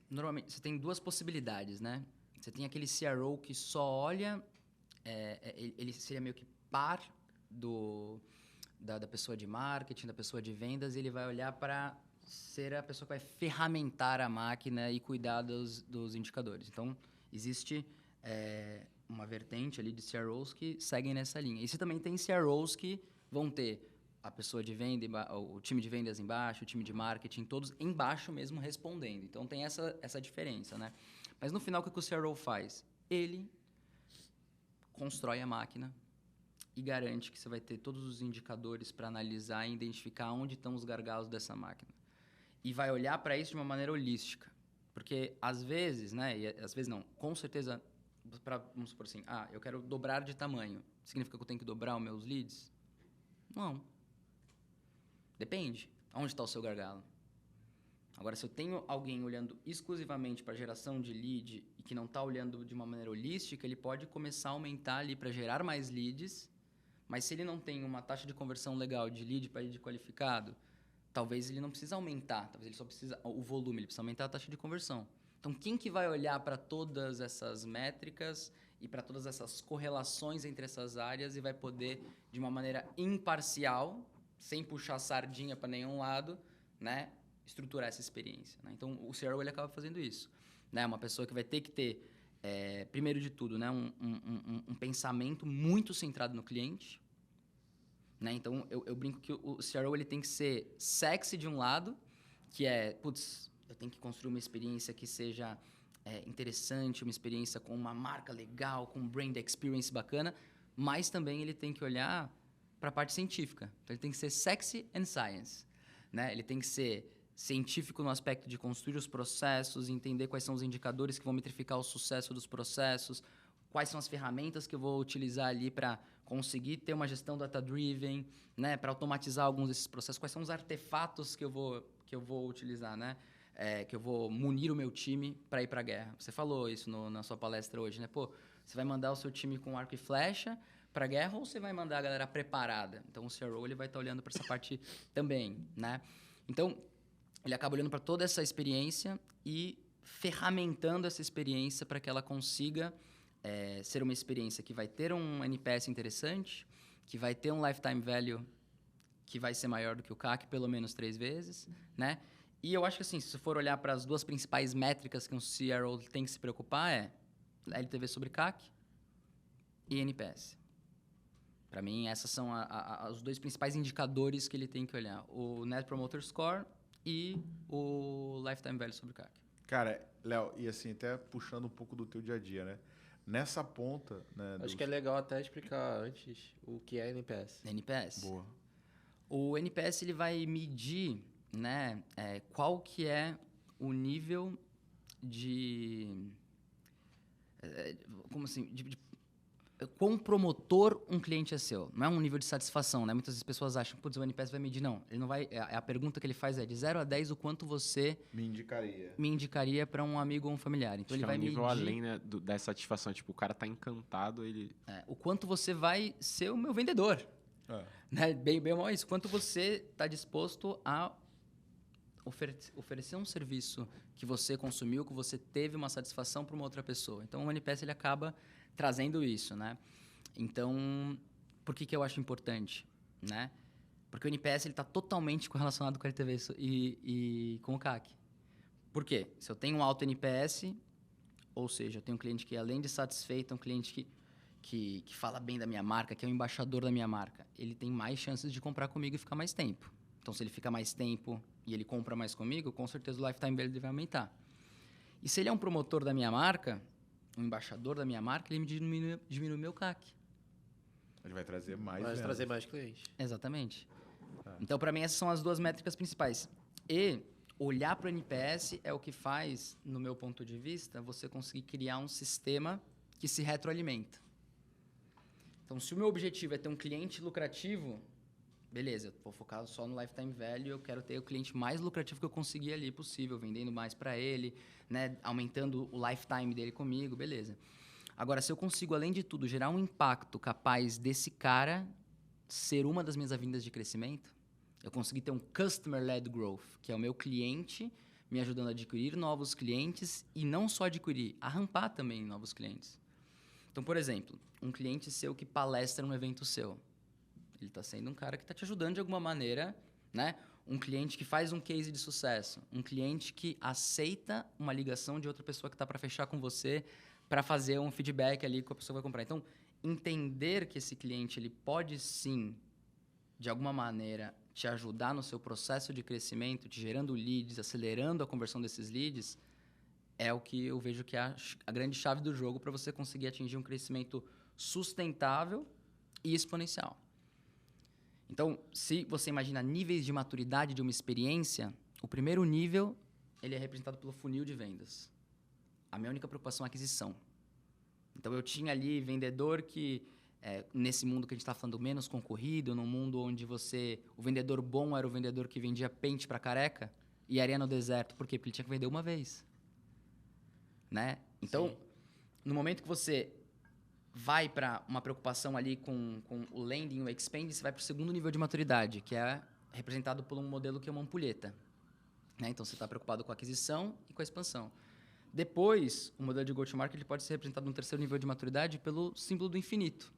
Normalmente, você tem duas possibilidades, né? Você tem aquele CRO que só olha, ele seria meio que par da pessoa de marketing, da pessoa de vendas, e ele vai olhar para ser a pessoa que vai ferramentar a máquina e cuidar dos indicadores. Então, existe uma vertente ali de CROs que seguem nessa linha. E você também tem CROs que vão ter a pessoa de venda, o time de vendas embaixo, o time de marketing, todos embaixo mesmo respondendo. Então, tem essa diferença, né? Mas, no final, o que o CRO faz? Ele constrói a máquina e garante que você vai ter todos os indicadores para analisar e identificar onde estão os gargalos dessa máquina. E vai olhar para isso de uma maneira holística. Porque, às vezes, né? E às vezes não, com certeza, vamos supor assim, eu quero dobrar de tamanho. Significa que eu tenho que dobrar os meus leads? Não. Depende. Onde está o seu gargalo? Agora, se eu tenho alguém olhando exclusivamente para geração de lead e que não está olhando de uma maneira holística, ele pode começar a aumentar ali para gerar mais leads, mas se ele não tem uma taxa de conversão legal de lead para lead qualificado, talvez ele não precise aumentar, talvez ele só precisa o volume, ele precisa aumentar a taxa de conversão. Então, quem que vai olhar para todas essas métricas e para todas essas correlações entre essas áreas e vai poder, de uma maneira imparcial, sem puxar sardinha para nenhum lado, né, estruturar essa experiência, né? Então, o CRO ele acaba fazendo isso, né? Uma pessoa que vai ter que ter, primeiro de tudo, né, um pensamento muito centrado no cliente, né? Então, eu brinco que o CRO ele tem que ser sexy de um lado, que eu tenho que construir uma experiência que seja interessante, uma experiência com uma marca legal, com um brand experience bacana, mas também ele tem que olhar para a parte científica. Então, ele tem que ser sexy and science, né? Ele tem que ser científico no aspecto de construir os processos, entender quais são os indicadores que vão metrificar o sucesso dos processos, quais são as ferramentas que eu vou utilizar ali para conseguir ter uma gestão data-driven, né? Para automatizar alguns desses processos, quais são os artefatos que eu vou utilizar, né? Que eu vou munir o meu time para ir para a guerra. Você falou isso na sua palestra hoje, né? Você vai mandar o seu time com arco e flecha para a guerra ou você vai mandar a galera preparada? Então, o CRO ele vai estar olhando para essa parte também, né? Então, ele acaba olhando para toda essa experiência e ferramentando essa experiência para que ela consiga ser uma experiência que vai ter um NPS interessante, que vai ter um lifetime value que vai ser maior do que o CAC, pelo menos 3 vezes, né? E eu acho que, assim, se for olhar para as duas principais métricas que um CRO tem que se preocupar LTV sobre CAC e NPS. Para mim, esses são os dois principais indicadores que ele tem que olhar. O Net Promoter Score e o Lifetime Value sobre CAC. Cara, Léo, e assim, até puxando um pouco do teu dia a dia, né? Nessa ponta, né? Acho que é legal até explicar antes o que é NPS. NPS. Boa. O NPS ele vai medir, né, qual que é o nível de... como assim? Quão promotor um cliente é seu. Não é um nível de satisfação, né? Muitas vezes as pessoas acham, putz, o NPS vai medir. Não, ele não vai... A pergunta que ele faz é de 0 a 10 o quanto você Me indicaria. me indicaria para um amigo ou um familiar. Então, ele Acho que vai é um nível medir... além, né, da satisfação. Tipo, o cara tá encantado, ele... o quanto você vai ser o meu vendedor. Né? Bem ou mal isso. Quanto você está disposto a oferecer um serviço que você consumiu, que você teve uma satisfação para uma outra pessoa. Então, o NPS ele acaba trazendo isso, né? Então, por que eu acho importante, né? Porque o NPS está totalmente correlacionado com a LTV e com o CAC. Por quê? Se eu tenho um alto NPS, ou seja, eu tenho um cliente que, além de satisfeito, é um cliente que fala bem da minha marca, que é o embaixador da minha marca, ele tem mais chances de comprar comigo e ficar mais tempo. Então, se ele fica mais tempo e ele compra mais comigo, com certeza o lifetime value dele vai aumentar. E se ele é um promotor da minha marca, um embaixador da minha marca, ele me diminui o meu CAC. Ele vai trazer mais. Vai trazer mais clientes. Exatamente. Então, para mim, essas são as duas métricas principais. E olhar para o NPS é o que faz, no meu ponto de vista, você conseguir criar um sistema que se retroalimenta. Então, se o meu objetivo é ter um cliente lucrativo, beleza, eu vou focar só no lifetime value, eu quero ter o cliente mais lucrativo que eu conseguir ali possível, vendendo mais para ele, né, aumentando o lifetime dele comigo, beleza. Agora, se eu consigo, além de tudo, gerar um impacto capaz desse cara ser uma das minhas avenidas de crescimento, eu consegui ter um customer-led growth, que é o meu cliente me ajudando a adquirir novos clientes e não só adquirir, a rampar também novos clientes. Então, por exemplo, um cliente seu que palestra num evento seu, ele está sendo um cara que está te ajudando de alguma maneira, né? Um cliente que faz um case de sucesso, um cliente que aceita uma ligação de outra pessoa que está para fechar com você, para fazer um feedback ali que a pessoa vai comprar. Então, entender que esse cliente ele pode sim, de alguma maneira, te ajudar no seu processo de crescimento, te gerando leads, acelerando a conversão desses leads, é o que eu vejo que é a grande chave do jogo para você conseguir atingir um crescimento sustentável e exponencial. Então, se você imagina níveis de maturidade de uma experiência, o primeiro nível ele é representado pelo funil de vendas. A minha única preocupação é a aquisição. Então, eu tinha ali vendedor que, nesse mundo que a gente está falando menos concorrido, num mundo onde o vendedor bom era o vendedor que vendia pente para careca e areia no deserto. Por quê? Porque ele tinha que vender uma vez. Né? Então, sim, no momento que você vai para uma preocupação ali com o landing, o expand, você vai para o segundo nível de maturidade, que é representado por um modelo que é uma ampulheta. Né? Então, você está preocupado com a aquisição e com a expansão. Depois, o modelo de go-to-market ele pode ser representado no terceiro nível de maturidade pelo símbolo do infinito.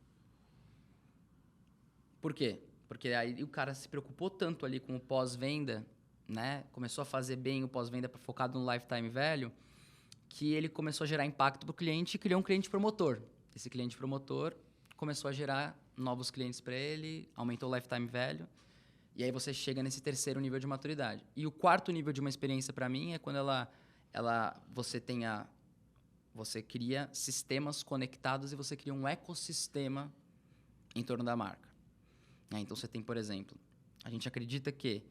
Por quê? Porque aí o cara se preocupou tanto ali com o pós-venda, né? Começou a fazer bem o pós-venda focado no lifetime value, que ele começou a gerar impacto para o cliente e criou um cliente promotor. Esse cliente promotor começou a gerar novos clientes para ele, aumentou o lifetime value, e aí você chega nesse terceiro nível de maturidade. E o quarto nível de uma experiência para mim é quando você cria sistemas conectados e você cria um ecossistema em torno da marca. Então, você tem, por exemplo, a gente acredita que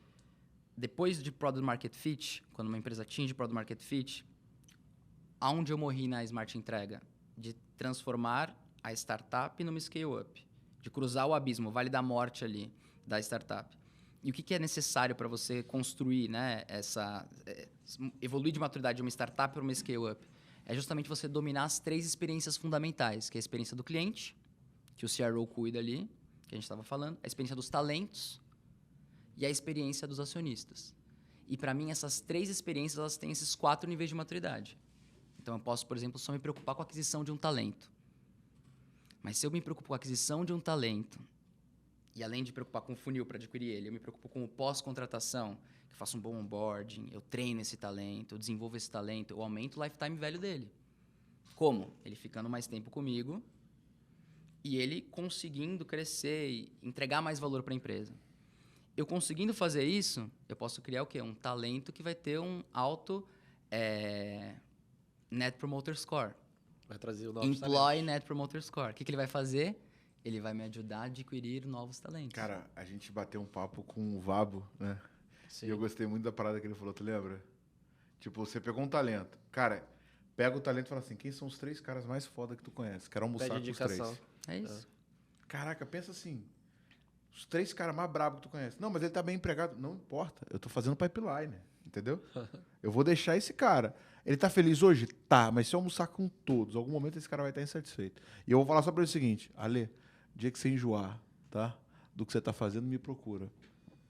depois de Product Market Fit, quando uma empresa atinge Product Market Fit, aonde eu morri na Smart Entrega? De transformar a startup numa scale-up, de cruzar o abismo, o vale da morte ali da startup. E o que é necessário para você construir, né, evoluir de maturidade de uma startup para uma scale-up? É justamente você dominar as 3 experiências fundamentais, que é a experiência do cliente, que o CRO cuida ali, que a gente estava falando, a experiência dos talentos e a experiência dos acionistas. E, para mim, essas 3 experiências elas têm esses 4 níveis de maturidade. Então, eu posso, por exemplo, só me preocupar com a aquisição de um talento. Mas se eu me preocupo com a aquisição de um talento, e além de me preocupar com o funil para adquirir ele, eu me preocupo com o pós-contratação, que eu faço um bom onboarding, eu treino esse talento, eu desenvolvo esse talento, eu aumento o lifetime value dele. Como? Ele ficando mais tempo comigo e ele conseguindo crescer e entregar mais valor para a empresa. Eu conseguindo fazer isso, eu posso criar o quê? Um talento que vai ter um alto Net Promoter Score. Vai trazer o novo Employee Net Promoter Score. O que ele vai fazer? Ele vai me ajudar a adquirir novos talentos. Cara, a gente bateu um papo com o Vabo, né? Sim. E eu gostei muito da parada que ele falou, tu lembra? Tipo, você pegou um talento. Cara, pega o talento e fala assim, quem são os 3 caras mais foda que tu conhece? Quero almoçar com os 3. É isso. Caraca, pensa assim, os 3 caras mais brabos que tu conhece. Não, mas ele tá bem empregado. Não importa, eu tô fazendo pipeline, entendeu? Eu vou deixar esse cara. Ele tá feliz hoje? Tá, mas se eu almoçar com todos, em algum momento esse cara vai estar insatisfeito. E eu vou falar só pra ele o seguinte, Ale, dia que você enjoar, tá? Do que você tá fazendo, me procura.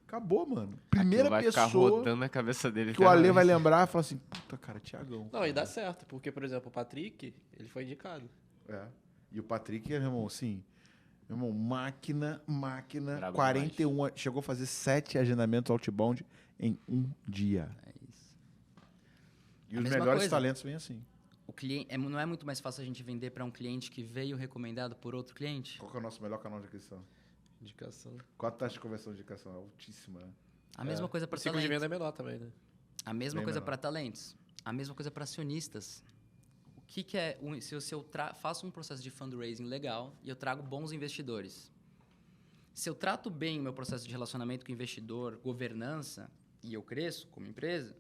Acabou, mano. Primeira vai pessoa ficar rodando na cabeça dele. que o Ale vai lembrar e falar assim, puta, cara, Thiagão. Não, e dá certo, porque, por exemplo, o Patrick, ele foi indicado. É. E o Patrick, meu irmão, assim, Meu irmão, máquina, Brabo 41. Chegou a fazer 7 agendamentos outbound em um dia. É isso. E A os mesma melhores coisa. talentos vêm assim. O cliente, não é muito mais fácil a gente vender para um cliente que veio recomendado por outro cliente? Qual que é o nosso melhor canal de aquisição? Indicação. Qual a taxa de conversão de indicação? É altíssima, né? A mesma coisa O para ciclo de talentos. venda é menor também, né? A mesma Bem coisa menor. para talentos. A mesma coisa para acionistas. O que é se eu faço um processo de fundraising legal e eu trago bons investidores? Se eu trato bem o meu processo de relacionamento com o investidor, governança, e eu cresço como empresa,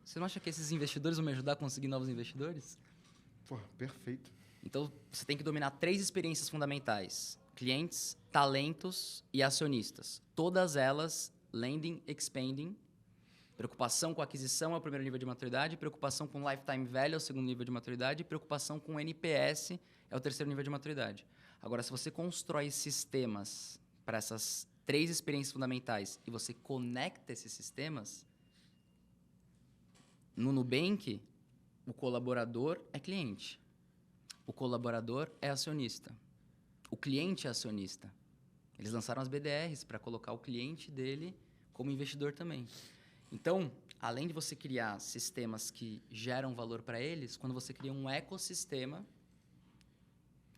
você não acha que esses investidores vão me ajudar a conseguir novos investidores? Pô, perfeito. Então, você tem que dominar 3 experiências fundamentais: clientes, talentos e acionistas. Todas elas, lending, expanding. Preocupação com aquisição é o primeiro nível de maturidade, preocupação com lifetime value é o segundo nível de maturidade, e preocupação com NPS é o terceiro nível de maturidade. Agora, se você constrói sistemas para essas 3 experiências fundamentais e você conecta esses sistemas, no Nubank, o colaborador é cliente. O colaborador é acionista. O cliente é acionista. Eles lançaram as BDRs para colocar o cliente dele como investidor também. Então, além de você criar sistemas que geram valor para eles, quando você cria um ecossistema,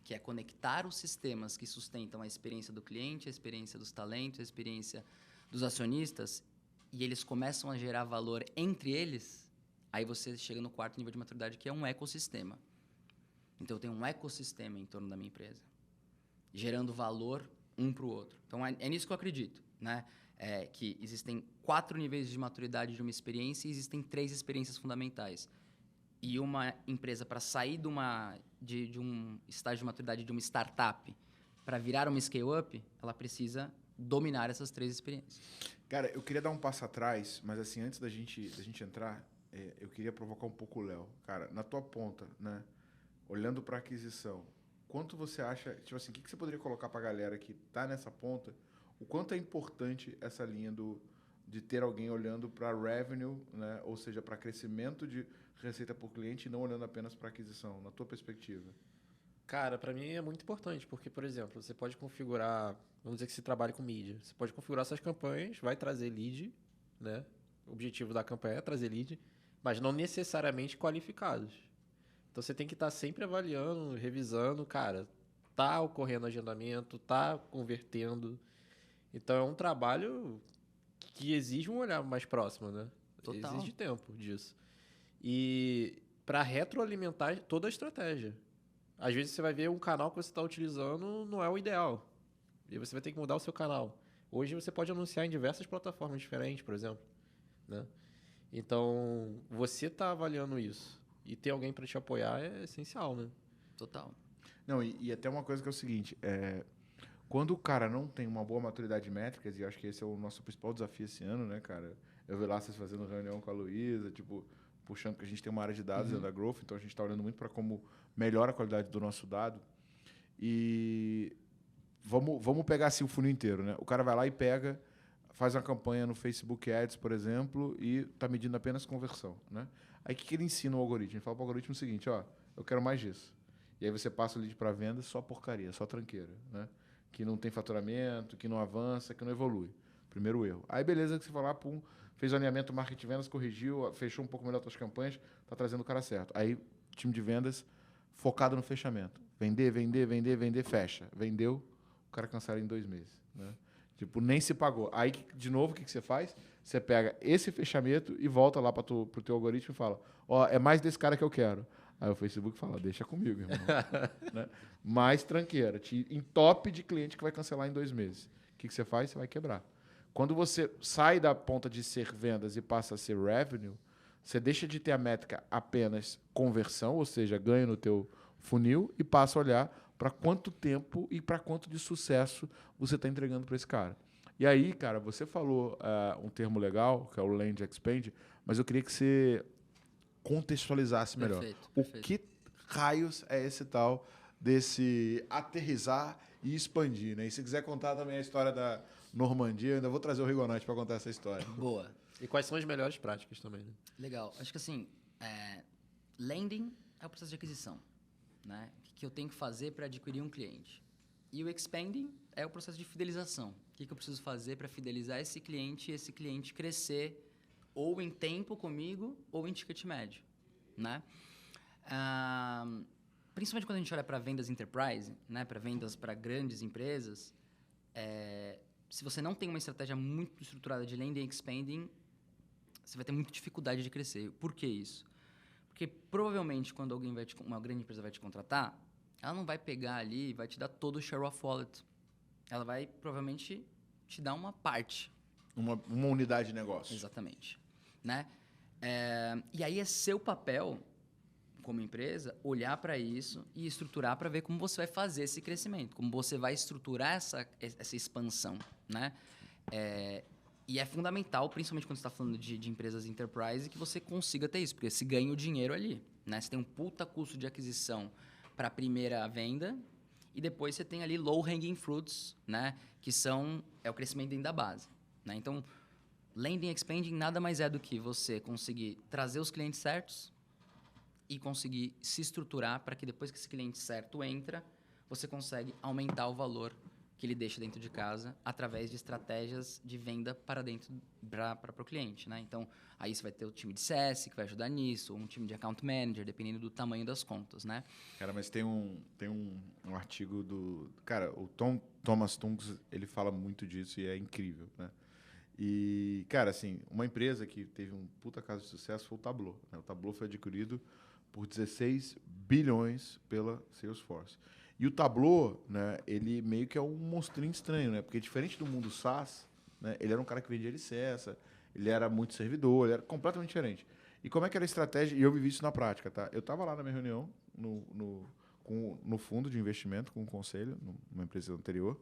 que é conectar os sistemas que sustentam a experiência do cliente, a experiência dos talentos, a experiência dos acionistas, e eles começam a gerar valor entre eles, aí você chega no 4º nível de maturidade, que é um ecossistema. Então, eu tenho um ecossistema em torno da minha empresa, gerando valor um para o outro. Então, é nisso que eu acredito, né? Que existem 4 níveis de maturidade de uma experiência e existem 3 experiências fundamentais. E uma empresa, para sair de um estágio de maturidade de uma startup para virar uma scale-up, ela precisa dominar essas 3 experiências. Cara, eu queria dar um passo atrás, mas assim, antes da gente entrar, eu queria provocar um pouco o Léo. Cara, na tua ponta, né? Olhando para aquisição, quanto você acha, tipo assim, o que você poderia colocar para a galera que tá nessa ponta? O quanto é importante essa linha de ter alguém olhando para revenue, né? Ou seja, para crescimento de receita por cliente e não olhando apenas para aquisição, na tua perspectiva? Cara, para mim é muito importante, porque, por exemplo, você pode configurar, vamos dizer que você trabalha com mídia, você pode configurar suas campanhas, vai trazer lead, né? O objetivo da campanha é trazer lead, mas não necessariamente qualificados. Então você tem que estar sempre avaliando, revisando, cara, tá ocorrendo agendamento, tá convertendo. Então é um trabalho que exige um olhar mais próximo, né? Total. Exige tempo disso. E para retroalimentar toda a estratégia. Às vezes você vai ver um canal que você está utilizando não é o ideal. E você vai ter que mudar o seu canal. Hoje você pode anunciar em diversas plataformas diferentes, por exemplo, né? Então, você está avaliando isso. E ter alguém para te apoiar é essencial, né? Total. Não, e até uma coisa que é o seguinte, quando o cara não tem uma boa maturidade de métricas, e acho que esse é o nosso principal desafio esse ano, né, cara? Eu vi lá vocês fazendo reunião com a Luísa, tipo, puxando, que a gente tem uma área de dados dentro da Growth, então a gente está olhando muito para como melhora a qualidade do nosso dado. E vamos pegar assim o funil inteiro, né? O cara vai lá e faz uma campanha no Facebook Ads, por exemplo, e está medindo apenas conversão, né? Aí o que ele ensina o algoritmo? Ele fala para o algoritmo o seguinte, ó, eu quero mais disso. E aí você passa o lead para venda, só porcaria, só tranqueira, né? Que não tem faturamento, que não avança, que não evolui. Primeiro erro. Aí beleza, que você vai lá, pum, fez o alinhamento marketing vendas, corrigiu, fechou um pouco melhor as suas campanhas, tá trazendo o cara certo. Aí time de vendas focado no fechamento. Vender, fecha. Vendeu, o cara cancela em 2 meses, né? Tipo, nem se pagou. Aí, de novo, o que você faz? Você pega esse fechamento e volta lá para o teu algoritmo e fala, ó, é mais desse cara que eu quero. Aí o Facebook fala, deixa comigo, irmão. Né? Mais tranqueira. Em top de cliente que vai cancelar em 2 meses. O que você faz? Você vai quebrar. Quando você sai da ponta de ser vendas e passa a ser revenue, você deixa de ter a métrica apenas conversão, ou seja, ganho no teu funil, e passa a olhar para quanto tempo e para quanto de sucesso você está entregando para esse cara. E aí, cara, você falou um termo legal, que é o Land Expand, mas eu queria que você contextualizasse melhor. Perfeito. O que raios é esse tal desse aterrissar e expandir, né? E se quiser contar também a história da Normandia, eu ainda vou trazer o Rigonati para contar essa história. Boa. E quais são as melhores práticas também, né? Legal. Acho que assim, lending é o processo de aquisição, né? O que eu tenho que fazer para adquirir um cliente? E o expanding é o processo de fidelização. O que eu preciso fazer para fidelizar esse cliente e esse cliente crescer ou em tempo comigo ou em ticket médio, né? Principalmente quando a gente olha para vendas enterprise, né? Para vendas para grandes empresas, se você não tem uma estratégia muito estruturada de landing e expanding, você vai ter muita dificuldade de crescer. Por que isso? Porque provavelmente quando uma grande empresa vai te contratar, ela não vai pegar ali e vai te dar todo o share of wallet. Ela vai provavelmente te dar uma parte. Uma unidade de negócio. Exatamente. Né? E aí é seu papel, como empresa, olhar para isso e estruturar para ver como você vai fazer esse crescimento, como você vai estruturar essa expansão. Né? E é fundamental, principalmente quando você está falando de empresas enterprise, que você consiga ter isso, porque você ganha o dinheiro ali. Né? Você tem um puta custo de aquisição para a primeira venda e depois você tem ali low-hanging fruits, né? Que é o crescimento dentro da base. Né? Então, landing e expanding nada mais é do que você conseguir trazer os clientes certos e conseguir se estruturar para que depois que esse cliente certo entra, você consegue aumentar o valor que ele deixa dentro de casa através de estratégias de venda para o cliente. Né? Então, aí você vai ter o time de CS que vai ajudar nisso, ou um time de account manager, dependendo do tamanho das contas. Né? Cara, mas tem um artigo do... Cara, o Thomas Tunks, ele fala muito disso e é incrível, né? E, cara, assim, uma empresa que teve um puta caso de sucesso foi o Tableau. Né? O Tableau foi adquirido por 16 bilhões pela Salesforce. E o Tableau, né, ele meio que é um monstrinho estranho, né? Porque diferente do mundo SaaS, né, ele era um cara que vendia licença, ele era muito servidor, ele era completamente diferente. E como é que era a estratégia? E eu vivi isso na prática, tá? Eu estava lá na minha reunião, no fundo de investimento, com o conselho, numa empresa anterior,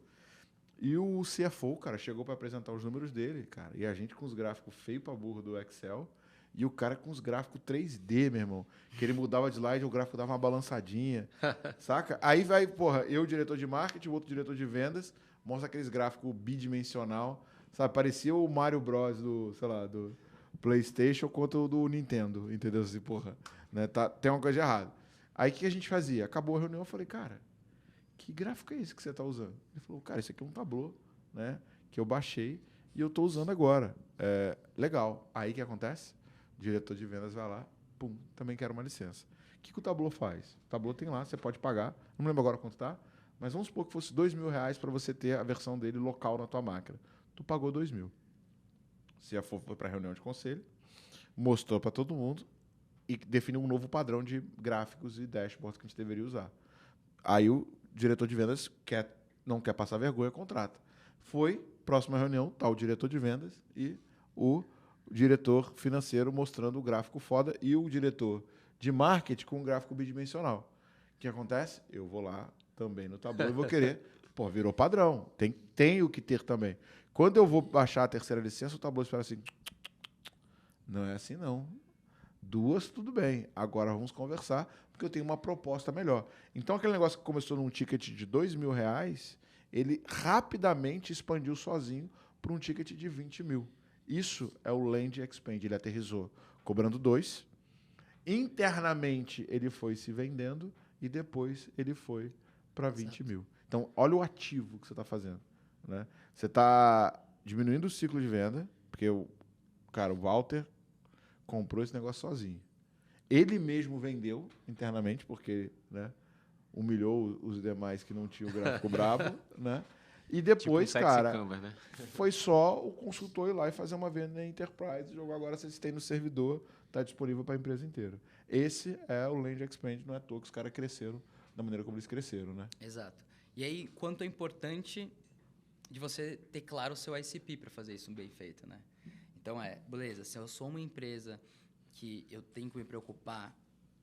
e o CFO, cara, chegou para apresentar os números dele, cara, e a gente com os gráficos feios para burro do Excel, e o cara com os gráficos 3D, meu irmão, que ele mudava de slide, o gráfico dava uma balançadinha, saca? Aí vai, porra, eu, diretor de marketing, o outro diretor de vendas, mostra aqueles gráficos bidimensional, sabe? Parecia o Mario Bros do, sei lá, do PlayStation contra o do Nintendo, entendeu? Assim, porra, né? Tem uma coisa de errado. Aí o que a gente fazia? Acabou a reunião, eu falei, cara, que gráfico é esse que você está usando? Ele falou, cara, isso aqui é um Tableau, né? Que eu baixei e eu estou usando agora. Legal. Aí o que acontece? O diretor de vendas vai lá, pum, também quero uma licença. O que o Tableau faz? O Tableau tem lá, você pode pagar, não me lembro agora quanto tá, mas vamos supor que fosse R$2.000 para você ter a versão dele local na tua máquina. Tu pagou R$2.000. Você foi para a reunião de conselho, mostrou para todo mundo e definiu um novo padrão de gráficos e dashboards que a gente deveria usar. Aí o diretor de vendas não quer passar vergonha, contrata. Foi, próxima reunião, tá o diretor de vendas e o diretor financeiro mostrando o gráfico foda e o diretor de marketing com um gráfico bidimensional. O que acontece? Eu vou lá também no Tableau e vou querer. Pô, virou padrão. Tem o que ter também. Quando eu vou baixar a terceira licença, o Tableau espera assim. Não é assim, não. 2, tudo bem. Agora vamos conversar, porque eu tenho uma proposta melhor. Então, aquele negócio que começou num ticket de R$2.000, ele rapidamente expandiu sozinho para um ticket de 20 mil. Isso é o Land Expand. Ele aterrissou cobrando 2. Internamente, ele foi se vendendo e depois ele foi para 20 mil. Então, olha o ativo que você está fazendo. Né? Você está diminuindo o ciclo de venda, porque o Walter comprou esse negócio sozinho. Ele mesmo vendeu internamente, porque, né, humilhou os demais que não tinham o gráfico brabo, né? E depois, tipo cara, Canvas, né? foi só o consultor ir lá e fazer uma venda em Enterprise, jogar agora vocês têm no servidor, está disponível para a empresa inteira. Esse é o Land Expand, não é à toa que os caras cresceram da maneira como eles cresceram, né? Exato. E aí, quanto é importante de você ter claro o seu ICP para fazer isso bem feito, né? Então, beleza, se eu sou uma empresa que eu tenho que me preocupar,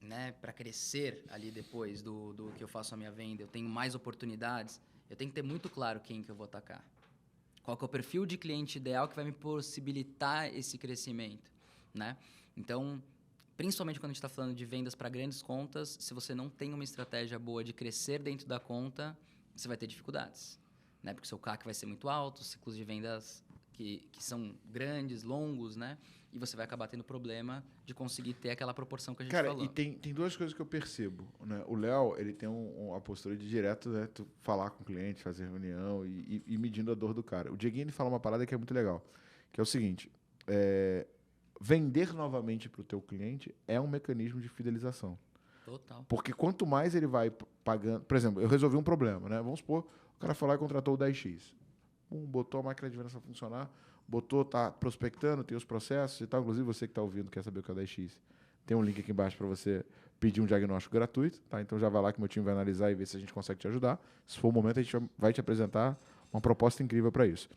né, para crescer ali depois do que eu faço a minha venda, eu tenho mais oportunidades, eu tenho que ter muito claro quem que eu vou atacar. Qual que é o perfil de cliente ideal que vai me possibilitar esse crescimento, né? Então, principalmente quando a gente está falando de vendas para grandes contas, se você não tem uma estratégia boa de crescer dentro da conta, você vai ter dificuldades, né? Porque o seu CAC vai ser muito alto, os ciclos de vendas que são grandes, longos, né? E você vai acabar tendo problema de conseguir ter aquela proporção que a gente Cara, falou. e tem duas coisas que eu percebo, né? O Léo, ele tem uma postura de direto, né? Tu falar com o cliente, fazer reunião e ir medindo a dor do cara. O Dieguinho, ele fala uma parada que é muito legal, que é o seguinte, vender novamente para o teu cliente é um mecanismo de fidelização. Total. Porque quanto mais ele vai pagando... Por exemplo, eu resolvi um problema, né? Vamos supor, o cara foi lá e contratou o 10X. Botou a máquina de vendas para funcionar, tá prospectando, tem os processos e tal. Inclusive, você que está ouvindo quer saber o que é o 10X. Tem um link aqui embaixo para você pedir um diagnóstico gratuito, tá? Então já vai lá que meu time vai analisar e ver se a gente consegue te ajudar. Se for o momento, a gente vai te apresentar uma proposta incrível para isso.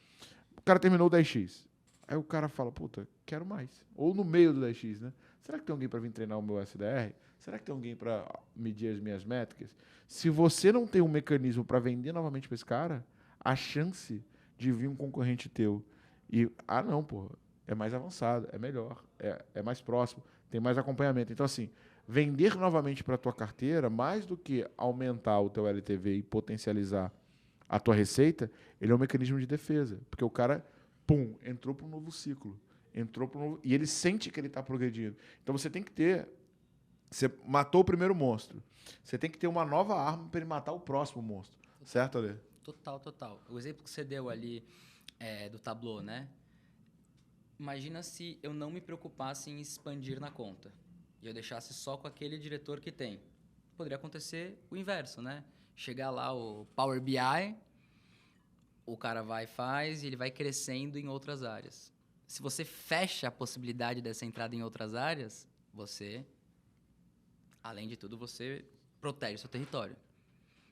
O cara terminou o 10X. Aí o cara fala, puta, quero mais. Ou no meio do 10X, né? Será que tem alguém para vir treinar o meu SDR? Será que tem alguém para medir as minhas métricas? Se você não tem um mecanismo para vender novamente para esse cara, a chance de vir um concorrente teu e, não, pô, é mais avançado, é melhor, é mais próximo, tem mais acompanhamento. Então, assim, vender novamente para a tua carteira, mais do que aumentar o teu LTV e potencializar a tua receita, ele é um mecanismo de defesa. Porque o cara, entrou para um novo ciclo. E ele sente que ele está progredindo. Então, você tem que ter... Você matou o primeiro monstro. Você tem que ter uma nova arma para ele matar o próximo monstro. Certo, Ale? Total. O exemplo que você deu ali do Tableau, né? Imagina se eu não me preocupasse em expandir na conta e eu deixasse só com aquele diretor que tem. Poderia acontecer o inverso, né? Chegar lá o Power BI, o cara vai e faz e ele vai crescendo em outras áreas. Se você fecha a possibilidade dessa entrada em outras áreas, você, além de tudo, você protege o seu território,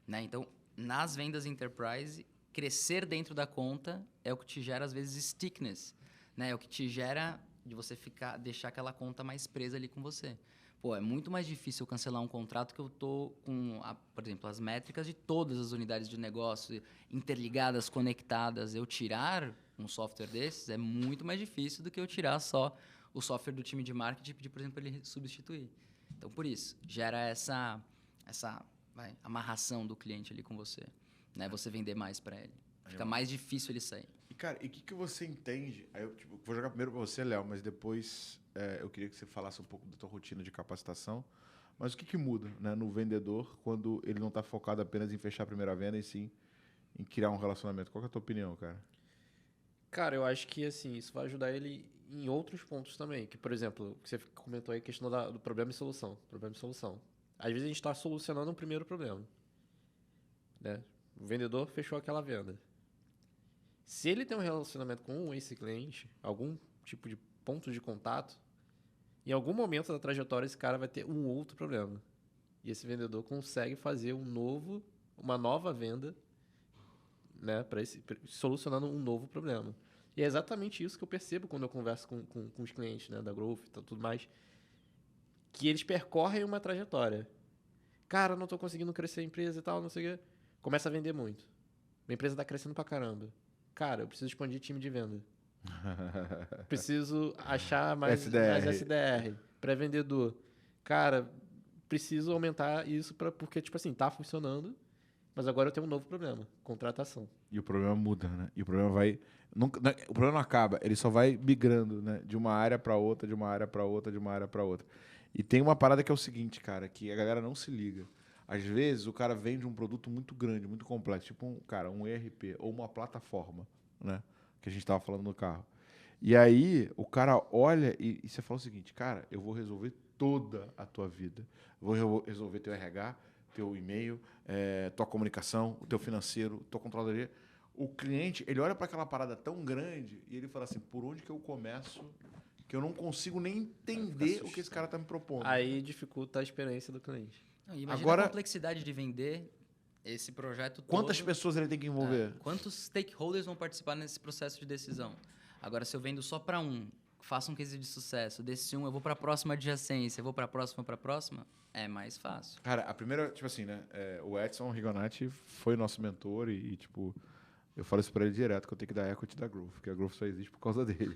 né? Então, nas vendas enterprise, crescer dentro da conta é o que te gera, às vezes, stickiness, né? É o que te gera de você deixar aquela conta mais presa ali com você. Pô, é muito mais difícil eu cancelar um contrato que eu tô com, por exemplo, as métricas de todas as unidades de negócio interligadas, conectadas. Eu tirar um software desses é muito mais difícil do que eu tirar só o software do time de marketing e pedir, por exemplo, ele substituir. Então, por isso, gera essa amarração do cliente ali com você, né? Você vender mais para ele. Fica mais difícil ele sair. E, cara, e o que você entende? Aí eu vou jogar primeiro para você, Léo, mas depois eu queria que você falasse um pouco da tua rotina de capacitação. Mas o que muda, né, no vendedor quando ele não está focado apenas em fechar a primeira venda e sim em criar um relacionamento? Qual que é a tua opinião, cara? Cara, eu acho que assim, isso vai ajudar ele em outros pontos também. Que, por exemplo, você comentou aí a questão do problema e solução. Problema e solução. Às vezes a gente está solucionando um primeiro problema, né? O vendedor fechou aquela venda. Se ele tem um relacionamento com esse cliente, algum tipo de ponto de contato, em algum momento da trajetória esse cara vai ter um outro problema. E esse vendedor consegue fazer uma nova venda, né, solucionando um novo problema. E é exatamente isso que eu percebo quando eu converso com os clientes, né, da Growth e tudo mais, que eles percorrem uma trajetória. Cara, não estou conseguindo crescer a empresa e tal, não sei o quê. Começa a vender muito. Minha empresa está crescendo pra caramba. Cara, eu preciso expandir time de venda. Preciso achar mais SDR. Pré-vendedor. Cara, preciso aumentar isso porque, tipo assim, tá funcionando, mas agora eu tenho um novo problema. Contratação. E o problema muda, né? E o problema o problema não acaba, ele só vai migrando, né? De uma área para outra, de uma área para outra, de uma área para outra. E tem uma parada que é o seguinte, cara, que a galera não se liga. Às vezes o cara vende um produto muito grande, muito complexo, tipo um ERP ou uma plataforma, né? Que a gente estava falando no carro. E aí o cara olha e você fala o seguinte, cara, eu vou resolver toda a tua vida. Vou resolver teu RH, teu e-mail, tua comunicação, o teu financeiro, tua controladoria. O cliente, ele olha para aquela parada tão grande e ele fala assim, por onde que eu começo que eu não consigo nem entender o que esse cara está me propondo? Aí dificulta a experiência do cliente. Imagina Agora, a complexidade de vender esse projeto quantas todo. pessoas ele tem que envolver? Quantos stakeholders vão participar nesse processo de decisão? Agora, se eu vendo só para faço um case de sucesso, desse eu vou para a próxima adjacência, eu vou para a próxima, é mais fácil. Cara, a primeira, tipo assim, né? O Edson Rigonati foi nosso mentor e, tipo, eu falo isso pra ele direto, que eu tenho que dar equity da Growth, porque a Growth só existe por causa dele.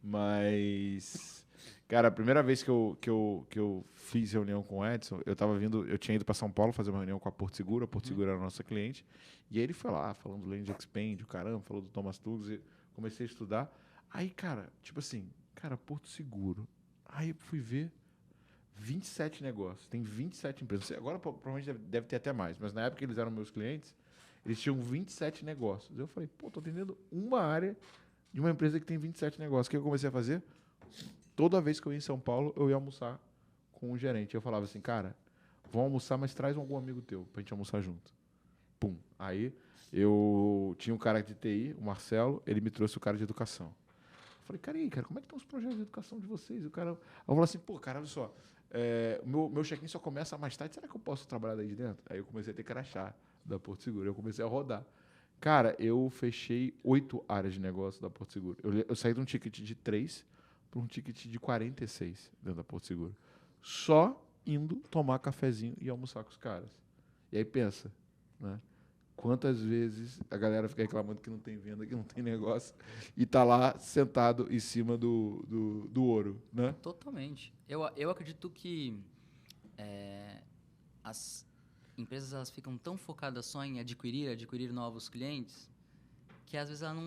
Mas, cara, a primeira vez que eu fiz reunião com o Edson, eu tinha ido para São Paulo fazer uma reunião com a Porto Seguro era a nossa cliente, e aí ele foi lá, falando do Land Expand, o caramba, falou do Thomas Tuggs, Comecei a estudar. Aí, cara, tipo assim, cara, Porto Seguro. Aí eu fui ver 27 negócios. Tem 27 empresas. Agora provavelmente deve ter até mais, mas na época que eles eram meus clientes, eles tinham 27 negócios. Eu falei, pô, tô atendendo uma área de uma empresa que tem 27 negócios. O que eu comecei a fazer? Toda vez que eu ia em São Paulo, eu ia almoçar com o gerente. Eu falava assim, cara, vamos almoçar, mas traz algum amigo teu pra gente almoçar junto. Pum. Aí eu tinha um cara de TI, o Marcelo, ele me trouxe o cara de educação. Eu falei, cara, e aí, cara, como é que estão os projetos de educação de vocês? E o cara, eu falei assim, pô, cara, olha só, o meu check-in só começa mais tarde, será que eu posso trabalhar daí de dentro? Aí eu comecei a ter crachá da Porto Seguro, eu comecei a rodar. Cara, eu fechei 8 áreas de negócio da Porto Seguro. Eu saí de um ticket de 3 para um ticket de 46 dentro da Porto Seguro. Só indo tomar cafezinho e almoçar com os caras. E aí pensa, né? Quantas vezes a galera fica reclamando que não tem venda, que não tem negócio, e tá lá sentado em cima do ouro, né? Totalmente. Eu acredito que as empresas elas ficam tão focadas só em adquirir novos clientes, que às vezes ela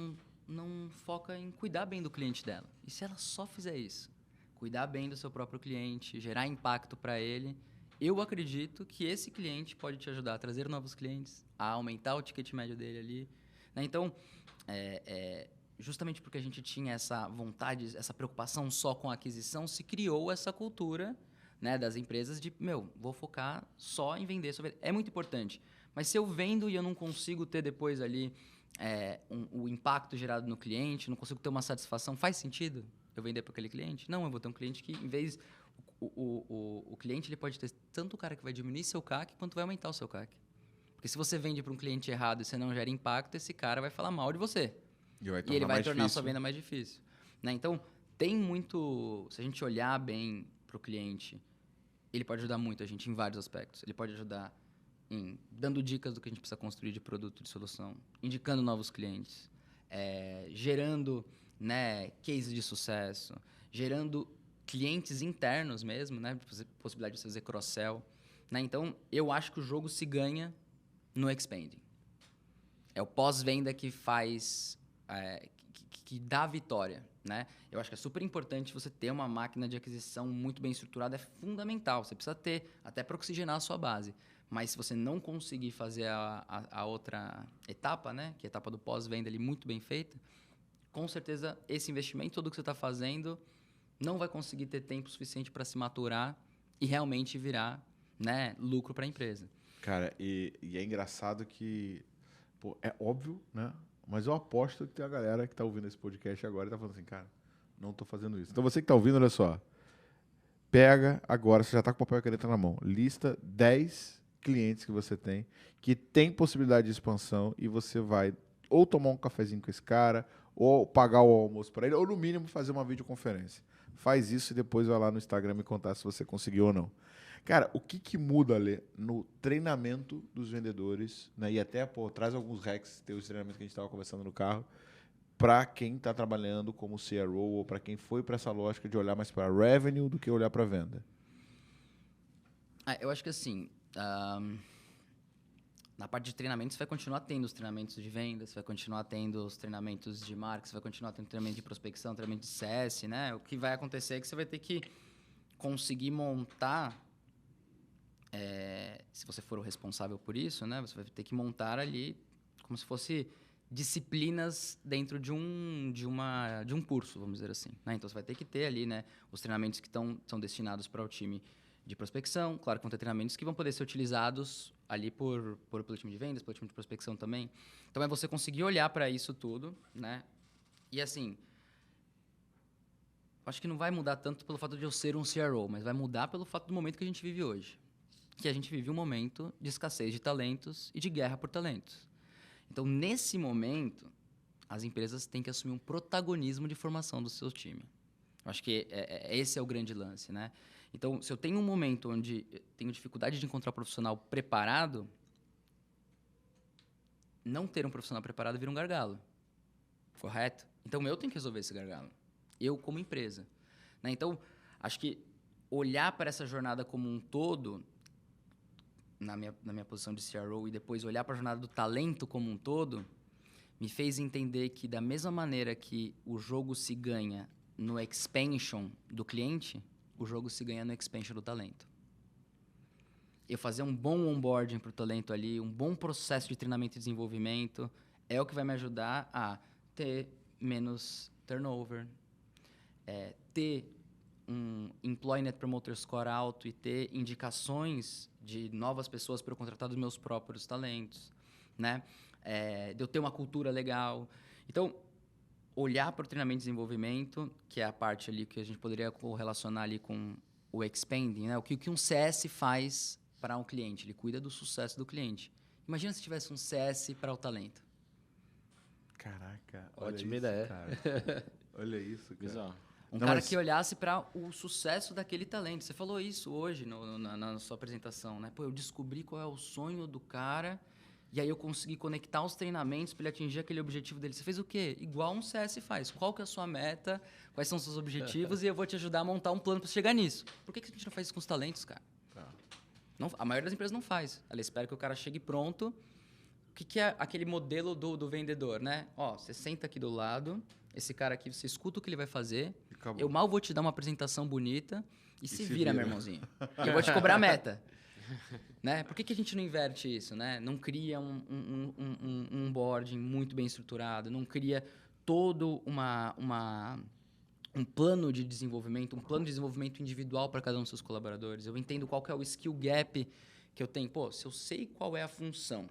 não foca em cuidar bem do cliente dela. E se ela só fizer isso, cuidar bem do seu próprio cliente, gerar impacto para ele, eu acredito que esse cliente pode te ajudar a trazer novos clientes, a aumentar o ticket médio dele ali, né? Então, justamente porque a gente tinha essa vontade, essa preocupação só com a aquisição, se criou essa cultura, né, das empresas de, vou focar só em vender. É muito importante. Mas se eu vendo e eu não consigo ter depois ali o impacto gerado no cliente, não consigo ter uma satisfação, faz sentido eu vender para aquele cliente? Não, eu vou ter um cliente que, em vez... O cliente ele pode ter tanto o cara que vai diminuir seu CAC quanto vai aumentar o seu CAC. Porque se você vende para um cliente errado e você não gera impacto, esse cara vai falar mal de você. E ele vai tornar a sua venda mais difícil. Né? Então, tem muito... Se a gente olhar bem para o cliente, ele pode ajudar muito a gente em vários aspectos. Ele pode ajudar dando dicas do que a gente precisa construir de produto, de solução, indicando novos clientes, gerando, né, cases de sucesso, gerando clientes internos mesmo, né, possibilidade de você fazer cross-sell. Né? Então, eu acho que o jogo se ganha no expanding. É o pós-venda que faz... que dá a vitória, né? Eu acho que é super importante você ter uma máquina de aquisição muito bem estruturada, é fundamental. Você precisa ter, até para oxigenar a sua base. Mas se você não conseguir fazer a outra etapa, né? Que é a etapa do pós-venda ali muito bem feita, com certeza esse investimento todo que você está fazendo não vai conseguir ter tempo suficiente para se maturar e realmente virar, né, lucro para a empresa. Cara, e é engraçado que, pô, é óbvio, né? Mas eu aposto que tem a galera que tá ouvindo esse podcast agora e tá falando assim, cara, não tô fazendo isso. Então você que tá ouvindo, olha só. Pega agora, você já tá com o papel e a caneta na mão. Lista 10 clientes que você tem, que tem possibilidade de expansão e você vai ou tomar um cafezinho com esse cara, ou pagar o almoço para ele, ou no mínimo fazer uma videoconferência. Faz isso e depois vai lá no Instagram me contar se você conseguiu ou não. Cara, o que muda, Lê, no treinamento dos vendedores, né? E até, pô, traz alguns hacks, tem os treinamentos que a gente estava conversando no carro, para quem está trabalhando como CRO ou para quem foi para essa lógica de olhar mais para revenue do que olhar para venda? Eu acho que assim, na parte de treinamento, você vai continuar tendo os treinamentos de vendas, você vai continuar tendo os treinamentos de marketing, você vai continuar tendo treinamento de prospecção, treinamento de CS, né? O que vai acontecer é que você vai ter que conseguir montar, se você for o responsável por isso, né? Você vai ter que montar ali como se fosse disciplinas dentro de um curso, vamos dizer assim. Né? Então, você vai ter que ter ali, né, os treinamentos que são destinados para o time de prospecção. Claro que vão ter treinamentos que vão poder ser utilizados ali pelo time de vendas, pelo time de prospecção também. Então, é você conseguir olhar para isso tudo, né? E, assim, acho que não vai mudar tanto pelo fato de eu ser um CRO, mas vai mudar pelo fato do momento que a gente vive hoje. Que a gente vive um momento de escassez de talentos e de guerra por talentos. Então, nesse momento, as empresas têm que assumir um protagonismo de formação do seu time. Eu acho que esse é o grande lance, né? Então, se eu tenho um momento onde eu tenho dificuldade de encontrar um profissional preparado, não ter um profissional preparado vira um gargalo. Correto? Então, eu tenho que resolver esse gargalo. Eu, como empresa. Né? Então, acho que olhar para essa jornada como um todo, na minha posição de CRO, e depois olhar para a jornada do talento como um todo, me fez entender que da mesma maneira que o jogo se ganha no expansion do cliente, o jogo se ganha no expansion do talento. Eu fazer um bom onboarding para o talento ali, um bom processo de treinamento e desenvolvimento, é o que vai me ajudar a ter menos turnover, ter um Employee Net Promoter Score alto e ter indicações de novas pessoas para eu contratar dos meus próprios talentos, né? De eu ter uma cultura legal. Então, olhar para o treinamento e desenvolvimento, que é a parte ali que a gente poderia correlacionar ali com o expanding, né? O que um CS faz para um cliente? Ele cuida do sucesso do cliente. Imagina se tivesse um CS para o talento. Caraca, Ótima olha ideia. isso, cara. Olha isso, cara. Bizarro. Um Não, cara mas- que olhasse para o sucesso daquele talento. Você falou isso hoje na sua apresentação, né? Pô, eu descobri qual é o sonho do cara e aí eu consegui conectar os treinamentos para ele atingir aquele objetivo dele. Você fez o quê? Igual um CS faz. Qual que é a sua meta? Quais são os seus objetivos? E eu vou te ajudar a montar um plano para chegar nisso. Por que a gente não faz isso com os talentos, cara? Tá. Não, a maioria das empresas não faz. Ela espera que o cara chegue pronto. O que é aquele modelo do vendedor, né? Ó, você senta aqui do lado, esse cara aqui, você escuta o que ele vai fazer. Acabou. Eu mal vou te dar uma apresentação bonita e se se vira, vira. meu irmãozinho. E eu vou te cobrar a meta. Né? Por que a gente não inverte isso, né? Não cria um onboarding muito bem estruturado, não cria todo um plano de desenvolvimento, um plano de desenvolvimento individual para cada um dos seus colaboradores. Eu entendo qual que é o skill gap que eu tenho. Pô, se eu sei qual é a função,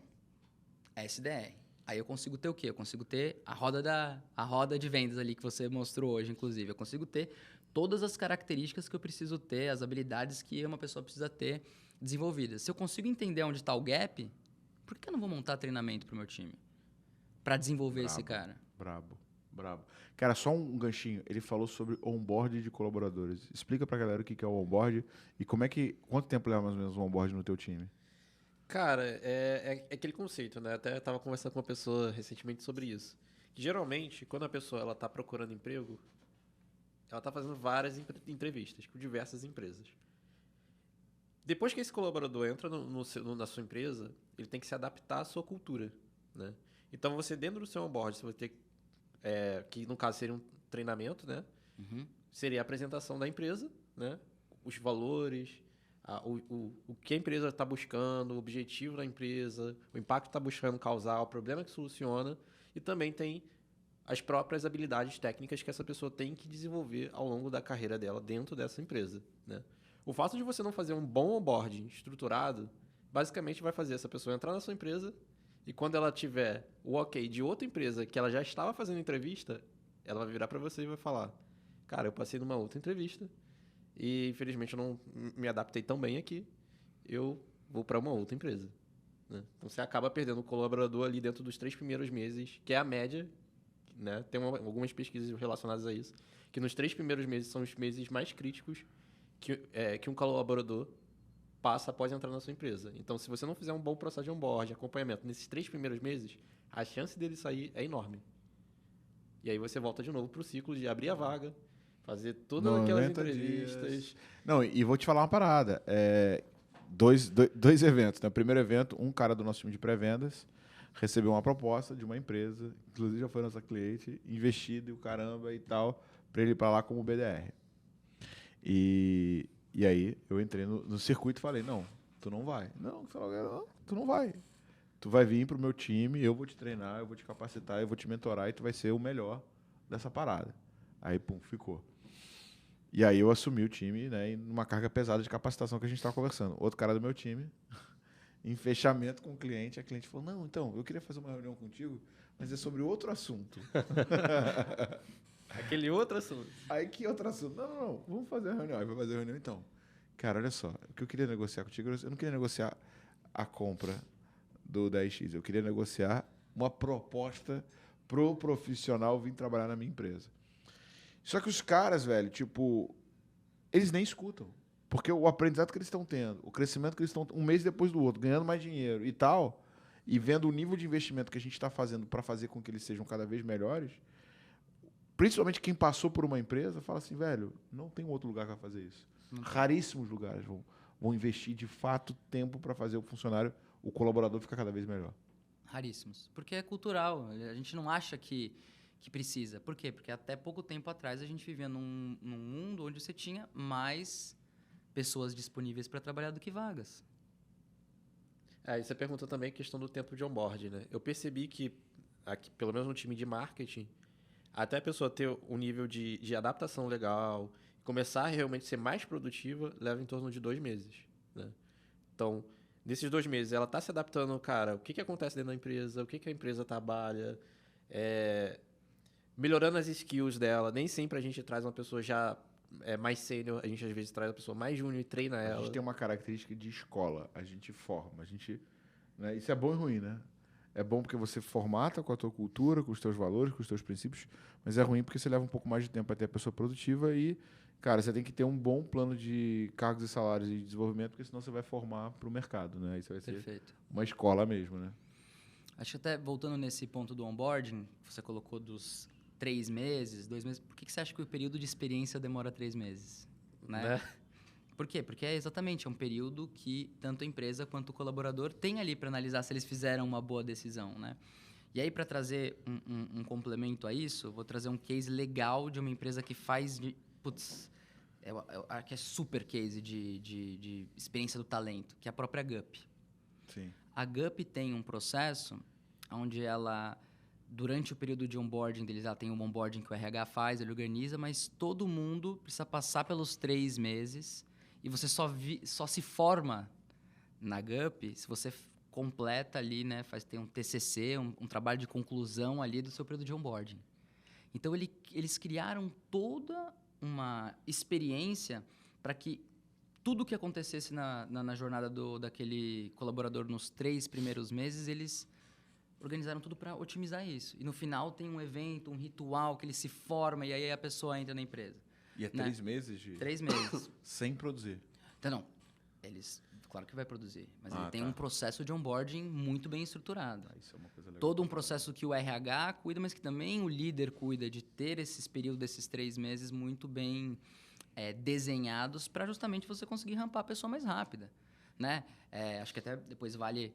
SDR, aí eu consigo ter o quê? Eu consigo ter a roda de vendas ali que você mostrou hoje, inclusive. Eu consigo ter todas as características que eu preciso ter, as habilidades que uma pessoa precisa ter desenvolvidas. Se eu consigo entender onde está o gap, por que eu não vou montar treinamento para o meu time? Para desenvolver esse cara. Brabo. Cara, só um ganchinho. Ele falou sobre onboard de colaboradores. Explica pra galera o que é o onboard e quanto tempo leva mais ou menos o onboard no teu time? Cara, é aquele conceito, né? Até estava conversando com uma pessoa recentemente sobre isso. Que, geralmente, quando a pessoa ela tá procurando emprego, ela está fazendo várias entrevistas com diversas empresas. Depois que esse colaborador entra na sua empresa, ele tem que se adaptar à sua cultura, né? Então, você dentro do seu onboard, você vai ter que no caso seria um treinamento, né? Uhum. Seria a apresentação da empresa, né? Os valores, o que a empresa está buscando, o objetivo da empresa, o impacto que está buscando causar, o problema que soluciona, e também tem as próprias habilidades técnicas que essa pessoa tem que desenvolver ao longo da carreira dela dentro dessa empresa, né? O fato de você não fazer um bom onboarding estruturado, basicamente vai fazer essa pessoa entrar na sua empresa e quando ela tiver o ok de outra empresa que ela já estava fazendo entrevista, ela vai virar para você e vai falar: cara, eu passei numa outra entrevista e infelizmente eu não me adaptei tão bem aqui, eu vou para uma outra empresa, né? Então você acaba perdendo o colaborador ali dentro dos 3 primeiros meses, que é a média, né? Tem algumas pesquisas relacionadas a isso, que nos 3 primeiros meses são os meses mais críticos que um colaborador passa após entrar na sua empresa. Então, se você não fizer um bom processo de onboard, acompanhamento nesses 3 primeiros meses, a chance dele sair é enorme. E aí você volta de novo para o ciclo de abrir a vaga, fazer todas aquelas 90 entrevistas. dias. Não, e vou te falar uma parada. Dois eventos, né? O primeiro evento, um cara do nosso time de pré-vendas recebeu uma proposta de uma empresa, inclusive já foi nossa cliente, investido e o caramba e tal, para ele ir para lá como BDR. E aí eu entrei no circuito e falei: não, tu não vai. Não, tu não vai. Tu vai vir pro meu time, eu vou te treinar, eu vou te capacitar, eu vou te mentorar e tu vai ser o melhor dessa parada. Aí, pum, ficou. E aí eu assumi o time, né, numa carga pesada de capacitação que a gente estava conversando. Outro cara do meu time, em fechamento com o cliente, a cliente falou: não, então, eu queria fazer uma reunião contigo, mas é sobre outro assunto. Aquele outro assunto. Aí que outro assunto? Não, vamos fazer a reunião. Aí vai fazer a reunião então. Cara, olha só, o que eu queria negociar contigo, eu não queria negociar a compra do 10X, eu queria negociar uma proposta pro profissional vir trabalhar na minha empresa. Só que os caras, velho, tipo, eles nem escutam. Porque o aprendizado que eles estão tendo, o crescimento que eles estão um mês depois do outro, ganhando mais dinheiro e tal, e vendo o nível de investimento que a gente está fazendo para fazer com que eles sejam cada vez melhores, principalmente quem passou por uma empresa, fala assim: velho, não tem outro lugar que vai fazer isso. Raríssimos lugares vão investir de fato tempo para fazer o funcionário, o colaborador ficar cada vez melhor. Raríssimos. Porque é cultural. A gente não acha que precisa. Por quê? Porque até pouco tempo atrás a gente vivia num mundo onde você tinha mais pessoas disponíveis para trabalhar do que vagas. Aí você perguntou também a questão do tempo de onboard, né? Eu percebi que, aqui, pelo menos no time de marketing, até a pessoa ter um nível de adaptação legal, começar a realmente ser mais produtiva, leva em torno de 2 meses, né? Então, nesses 2 meses, ela está se adaptando, cara, o que acontece dentro da empresa, o que a empresa trabalha, melhorando as skills dela. Nem sempre a gente traz uma pessoa já mais sênior, a gente às vezes traz uma pessoa mais júnior e treina A ela. gente tem uma característica de escola, a gente forma, né, isso é bom e ruim, né? É bom porque você formata com a tua cultura, com os teus valores, com os teus princípios, mas é ruim porque você leva um pouco mais de tempo para ter a pessoa produtiva e, cara, você tem que ter um bom plano de cargos e salários e desenvolvimento, porque senão você vai formar para o mercado, né? Isso vai ser Perfeito. uma escola mesmo, né? Acho que até voltando nesse ponto do onboarding, você colocou dos 3 meses, 2 meses. Por que você acha que o período de experiência demora 3 meses? Né? Por quê? Porque é um período que tanto a empresa quanto o colaborador tem ali para analisar se eles fizeram uma boa decisão, né? E aí, para trazer um complemento a isso, vou trazer um case legal de uma empresa que faz... que é super case de experiência do talento, que é a própria GUP. Sim. A GUP tem um processo onde ela, durante o período de onboarding deles, ela tem um onboarding que o RH faz, ele organiza, mas todo mundo precisa passar pelos 3 meses e você só se forma na GUP se você completa ali, né, tem um TCC, um trabalho de conclusão ali do seu período de onboarding. Então, eles criaram toda uma experiência para que tudo que acontecesse na jornada daquele colaborador nos 3 primeiros meses, eles organizaram tudo para otimizar isso. E no final tem um evento, um ritual que ele se forma e aí a pessoa entra na empresa. E é Né? 3 meses de... 3 meses. sem produzir. Então, não. Eles, claro que vai produzir, mas ele tem tá. um processo de onboarding muito bem estruturado. Isso é uma coisa legal. Todo um processo que o RH cuida, mas que também o líder cuida de ter esses períodos desses 3 meses muito bem desenhados para justamente você conseguir rampar a pessoa mais rápida, né? Acho que até depois vale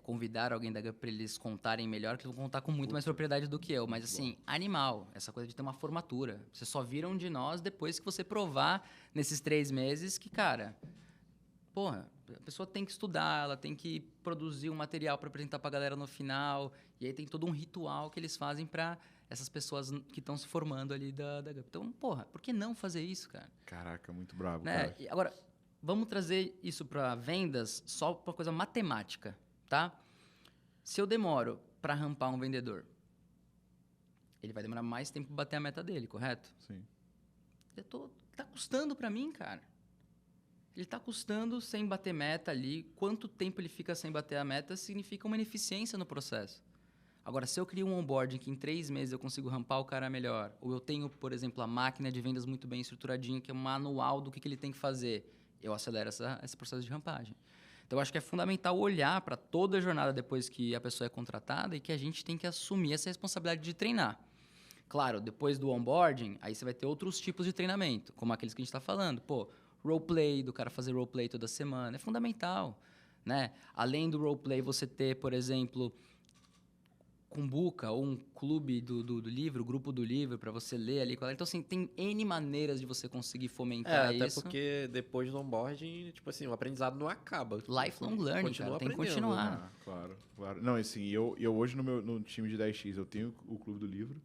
convidar alguém da GUP para eles contarem melhor, que eles vão contar com muito mais propriedade do que eu. Mas, assim, animal, essa coisa de ter uma formatura. Vocês só viram de nós depois que você provar nesses 3 meses que, cara, porra, a pessoa tem que estudar, ela tem que produzir um material para apresentar para a galera no final. E aí tem todo um ritual que eles fazem para essas pessoas que estão se formando ali da GUP. Então, porra, por que não fazer isso, cara? Caraca, muito bravo, Né? cara. E agora, vamos trazer isso para vendas só para coisa matemática, tá? Se eu demoro para rampar um vendedor, ele vai demorar mais tempo para bater a meta dele, correto? Sim. Tá custando para mim, cara. Ele tá custando sem bater meta ali. Quanto tempo ele fica sem bater a meta significa uma ineficiência no processo. Agora, se eu crio um onboarding que em 3 meses eu consigo rampar o cara melhor, ou eu tenho, por exemplo, a máquina de vendas muito bem estruturadinha, que é um manual do que ele tem que fazer, eu acelero esse processo de rampagem. Então, eu acho que é fundamental olhar para toda a jornada depois que a pessoa é contratada e que a gente tem que assumir essa responsabilidade de treinar. Claro, depois do onboarding, aí você vai ter outros tipos de treinamento, como aqueles que a gente está falando. Pô, roleplay, do cara fazer roleplay toda semana, é fundamental, né? Além do roleplay, você ter, por exemplo, Kumbuka, ou um clube do livro, grupo do livro, para você ler ali. Então, assim, tem N maneiras de você conseguir fomentar até isso. porque depois do onboarding, tipo assim, o aprendizado não acaba. Lifelong learning, Continua cara, tem que aprendendo, continuar. Claro, claro. Não, assim, eu hoje no time de 10X, eu tenho o Clube do Livro,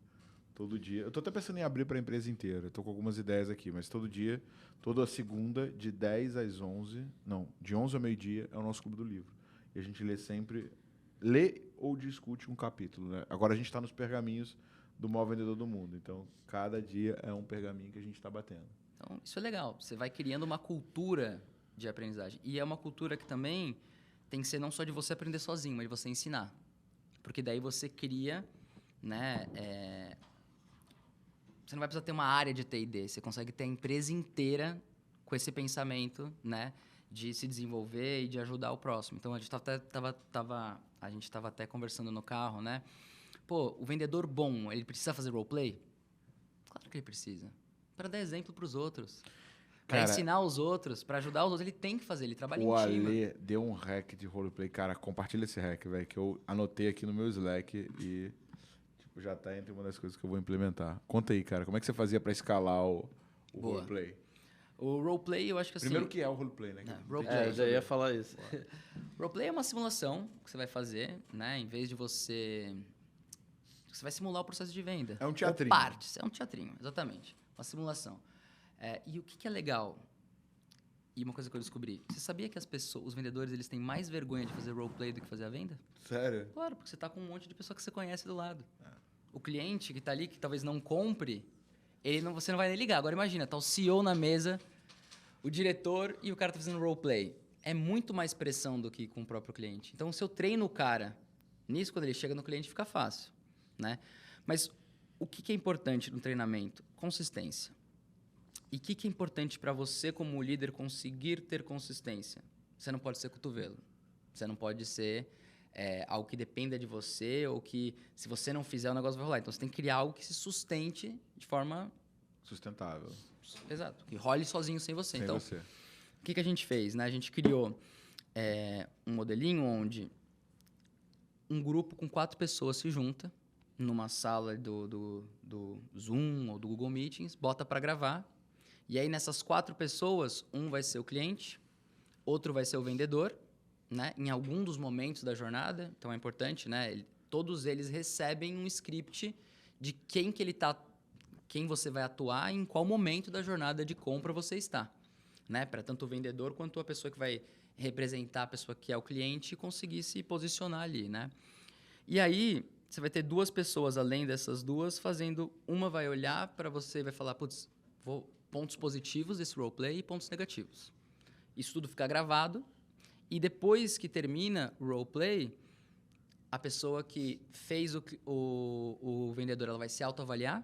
todo dia. Eu tô até pensando em abrir para a empresa inteira. Tô com algumas ideias aqui, mas todo dia, toda segunda, de 10 às 11, não, de 11 ao meio-dia, é o nosso Clube do Livro. E a gente lê ou discute um capítulo, né? Agora a gente está nos pergaminhos do maior vendedor do mundo. Então, cada dia é um pergaminho que a gente está batendo. Então, isso é legal. Você vai criando uma cultura de aprendizagem. E é uma cultura que também tem que ser não só de você aprender sozinho, mas de você ensinar. Porque daí você cria, né? Você não vai precisar ter uma área de T&D. Você consegue ter a empresa inteira com esse pensamento, né? De se desenvolver e de ajudar o próximo. Então, a gente estava até conversando no carro, né? Pô, o vendedor bom, ele precisa fazer roleplay? Claro que ele precisa. Para dar exemplo para os outros. Para Cara, ensinar os outros, para ajudar os outros, ele tem que fazer, ele trabalha o em time. Ale deu um hack de roleplay. Cara, compartilha esse hack, velho, que eu anotei aqui no meu Slack e tipo, já tá entre uma das coisas que eu vou implementar. Conta aí, cara, como é que você fazia pra escalar o Boa. roleplay? O roleplay, eu acho que assim... Primeiro, o que é o roleplay, né? roleplay. Eu já ia falar isso. Roleplay é uma simulação que você vai fazer, né? Em vez de você... Você vai simular o processo de venda. É um teatrinho. Ou partes. É um teatrinho, exatamente. Uma simulação. E o que é legal? E uma coisa que eu descobri. Você sabia que as pessoas, os vendedores, eles têm mais vergonha de fazer roleplay do que fazer a venda? Sério? Claro, porque você está com um monte de pessoa que você conhece do lado. O cliente que está ali, que talvez não compre, você não vai nem ligar. Agora imagina, tá o CEO na mesa, o diretor e o cara tá fazendo roleplay. É muito mais pressão do que com o próprio cliente. Então, se eu treino o cara nisso, quando ele chega no cliente, fica fácil, né? Mas o que é importante no treinamento? Consistência. E o que é importante para você, como líder, conseguir ter consistência? Você não pode ser cotovelo. Você não pode ser algo que dependa de você ou que, se você não fizer, o negócio vai rolar. Então, você tem que criar algo que se sustente de forma... Sustentável. Exato. Que role sozinho sem você. Sem Então, você. o que a gente fez? Né? A gente criou um modelinho onde um grupo com 4 pessoas se junta numa sala do Zoom ou do Google Meetings, bota para gravar. E aí, nessas 4 pessoas, um vai ser o cliente, outro vai ser o vendedor, né? Em algum dos momentos da jornada. Então, é importante, né? Todos eles recebem um script de quem você vai atuar e em qual momento da jornada de compra você está. Né? Para tanto o vendedor quanto a pessoa que vai representar a pessoa que é o cliente conseguir se posicionar ali. Né? E aí, você vai ter 2 pessoas, além dessas 2, fazendo... Uma vai olhar para você e vai falar, putz, pontos positivos desse roleplay e pontos negativos. Isso tudo fica gravado. E depois que termina o roleplay, a pessoa que fez o vendedor ela vai se autoavaliar.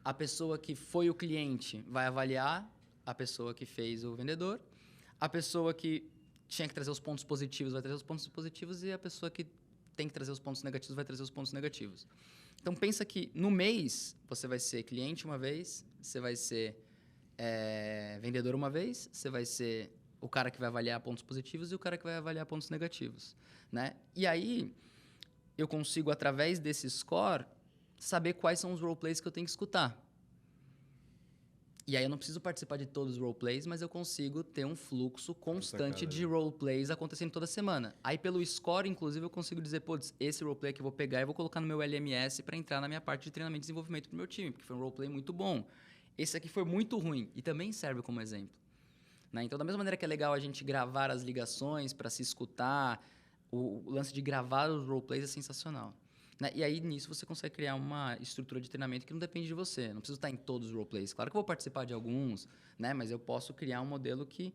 A pessoa que foi o cliente vai avaliar a pessoa que fez o vendedor. A pessoa que tinha que trazer os pontos positivos vai trazer os pontos positivos e a pessoa que tem que trazer os pontos negativos vai trazer os pontos negativos. Então, pensa que no mês você vai ser cliente uma vez, você vai ser vendedor uma vez, você vai ser o cara que vai avaliar pontos positivos e o cara que vai avaliar pontos negativos. Né? E aí, eu consigo, através desse score, saber quais são os roleplays que eu tenho que escutar. E aí eu não preciso participar de todos os roleplays, mas eu consigo ter um fluxo constante de roleplays acontecendo toda semana. Aí pelo score, inclusive, eu consigo dizer, putz, esse roleplay que eu vou pegar e vou colocar no meu LMS para entrar na minha parte de treinamento e desenvolvimento do meu time, porque foi um roleplay muito bom. Esse aqui foi muito ruim e também serve como exemplo. Né? Então, da mesma maneira que é legal a gente gravar as ligações para se escutar, o lance de gravar os roleplays é sensacional. Né? E aí, nisso, você consegue criar uma estrutura de treinamento que não depende de você. Não preciso estar em todos os roleplays. Claro que eu vou participar de alguns, né? Mas eu posso criar um modelo que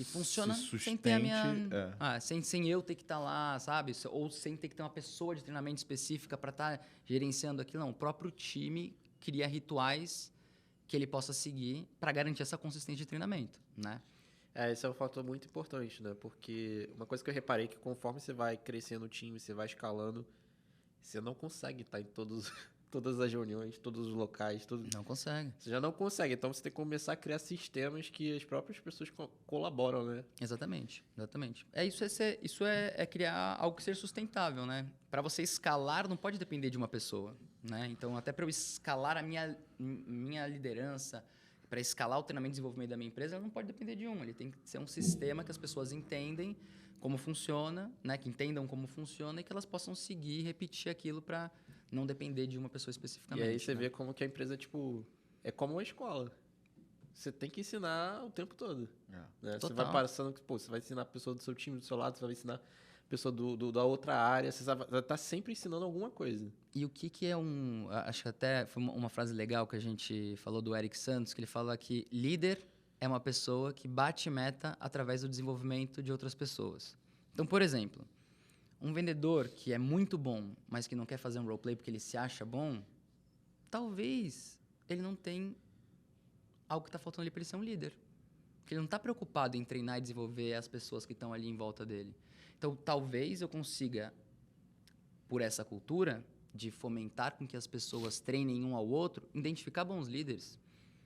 funciona sem ter a minha... sem eu ter que estar lá, sabe? Ou sem ter que ter uma pessoa de treinamento específica para estar gerenciando aquilo. Não, o próprio time cria rituais que ele possa seguir para garantir essa consistência de treinamento, né? Esse é um fator muito importante, né? Porque uma coisa que eu reparei é que conforme você vai crescendo o time, você vai escalando, você não consegue estar em todas as reuniões, todos os locais, tudo. Não consegue. Você já não consegue, então você tem que começar a criar sistemas que as próprias pessoas colaboram, né? Exatamente, exatamente. Isso é criar algo que seja sustentável, né? Para você escalar, não pode depender de uma pessoa, né? Então, até para eu escalar a minha liderança, para escalar o treinamento e desenvolvimento da minha empresa, ele não pode depender de um. Ele tem que ser um sistema que as pessoas entendem como funciona, né? Que entendam como funciona e que elas possam seguir e repetir aquilo para não depender de uma pessoa especificamente. E aí você né? vê como que a empresa, tipo, é como uma escola. Você tem que ensinar o tempo todo. Né? Você vai passando, você vai ensinar a pessoa do seu time, do seu lado, você vai ensinar a pessoa da outra área, você vai estar sempre ensinando alguma coisa. E o que é acho que até foi uma frase legal que a gente falou do Eric Santos, que ele fala que líder é uma pessoa que bate meta através do desenvolvimento de outras pessoas. Então, por exemplo, um vendedor que é muito bom, mas que não quer fazer um roleplay porque ele se acha bom, talvez ele não tenha algo que está faltando ali para ele ser um líder. Porque ele não está preocupado em treinar e desenvolver as pessoas que estão ali em volta dele. Então, talvez eu consiga, por essa cultura de fomentar com que as pessoas treinem um ao outro, identificar bons líderes.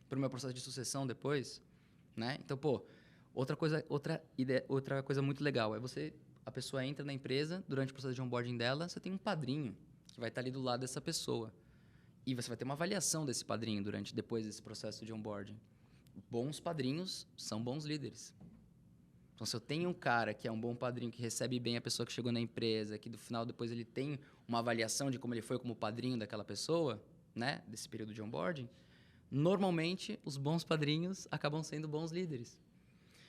para o meu processo de sucessão depois, né? Então, pô, outra coisa muito legal é a pessoa entra na empresa, durante o processo de onboarding dela, você tem um padrinho que vai estar ali do lado dessa pessoa. E você vai ter uma avaliação desse padrinho depois desse processo de onboarding. Bons padrinhos são bons líderes. Então, se eu tenho um cara que é um bom padrinho, que recebe bem a pessoa que chegou na empresa, que no final depois ele tem uma avaliação de como ele foi como padrinho daquela pessoa, né, desse período de onboarding, normalmente os bons padrinhos acabam sendo bons líderes.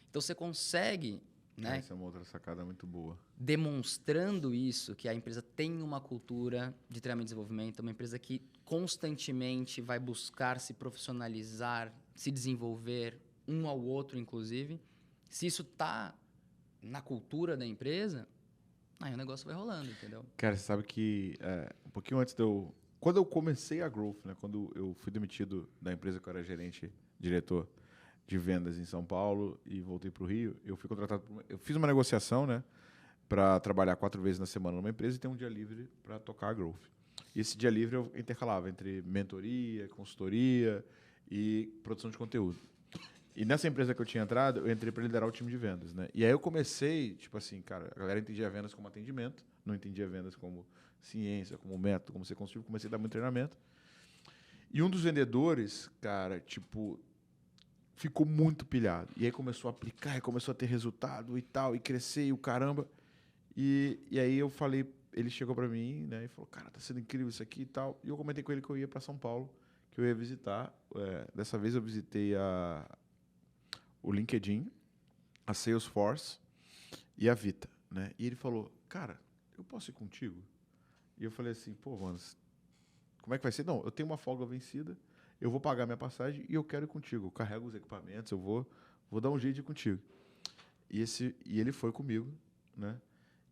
Então, você consegue, né, Essa é uma outra sacada muito boa. demonstrando isso, que a empresa tem uma cultura de treinamento e desenvolvimento, uma empresa que constantemente vai buscar se profissionalizar, se desenvolver, um ao outro, inclusive. Se isso está na cultura da empresa, aí o negócio vai rolando, entendeu? Cara, você sabe que um pouquinho antes quando eu comecei a Growth, né? Quando eu fui demitido da empresa que eu era gerente, diretor de vendas em São Paulo e voltei para o Rio, eu fui contratado. Eu fiz uma negociação, né? Para trabalhar 4 vezes na semana numa empresa e ter um dia livre para tocar a Growth. E esse dia livre eu intercalava entre mentoria, consultoria e produção de conteúdo. E nessa empresa que eu tinha entrado, eu entrei para liderar o time de vendas, né? E aí eu comecei, tipo assim, cara, a galera entendia vendas como atendimento, não entendia vendas como ciência, como método, como ser consultivo, comecei a dar muito treinamento. E um dos vendedores, cara, tipo, ficou muito pilhado. E aí começou a aplicar, e começou a ter resultado e tal, e crescer, e o caramba. E aí eu falei, ele chegou para mim, né, e falou, cara, tá sendo incrível isso aqui e tal. E eu comentei com ele que eu ia para São Paulo, que eu ia visitar. Dessa vez eu visitei o LinkedIn, a Salesforce e a Vita, né? E ele falou, cara, eu posso ir contigo? E eu falei assim, pô, mano, como é que vai ser? Não, eu tenho uma folga vencida, eu vou pagar minha passagem e eu quero ir contigo. Eu carrego os equipamentos, eu vou dar um jeito de ir contigo. E ele foi comigo, né?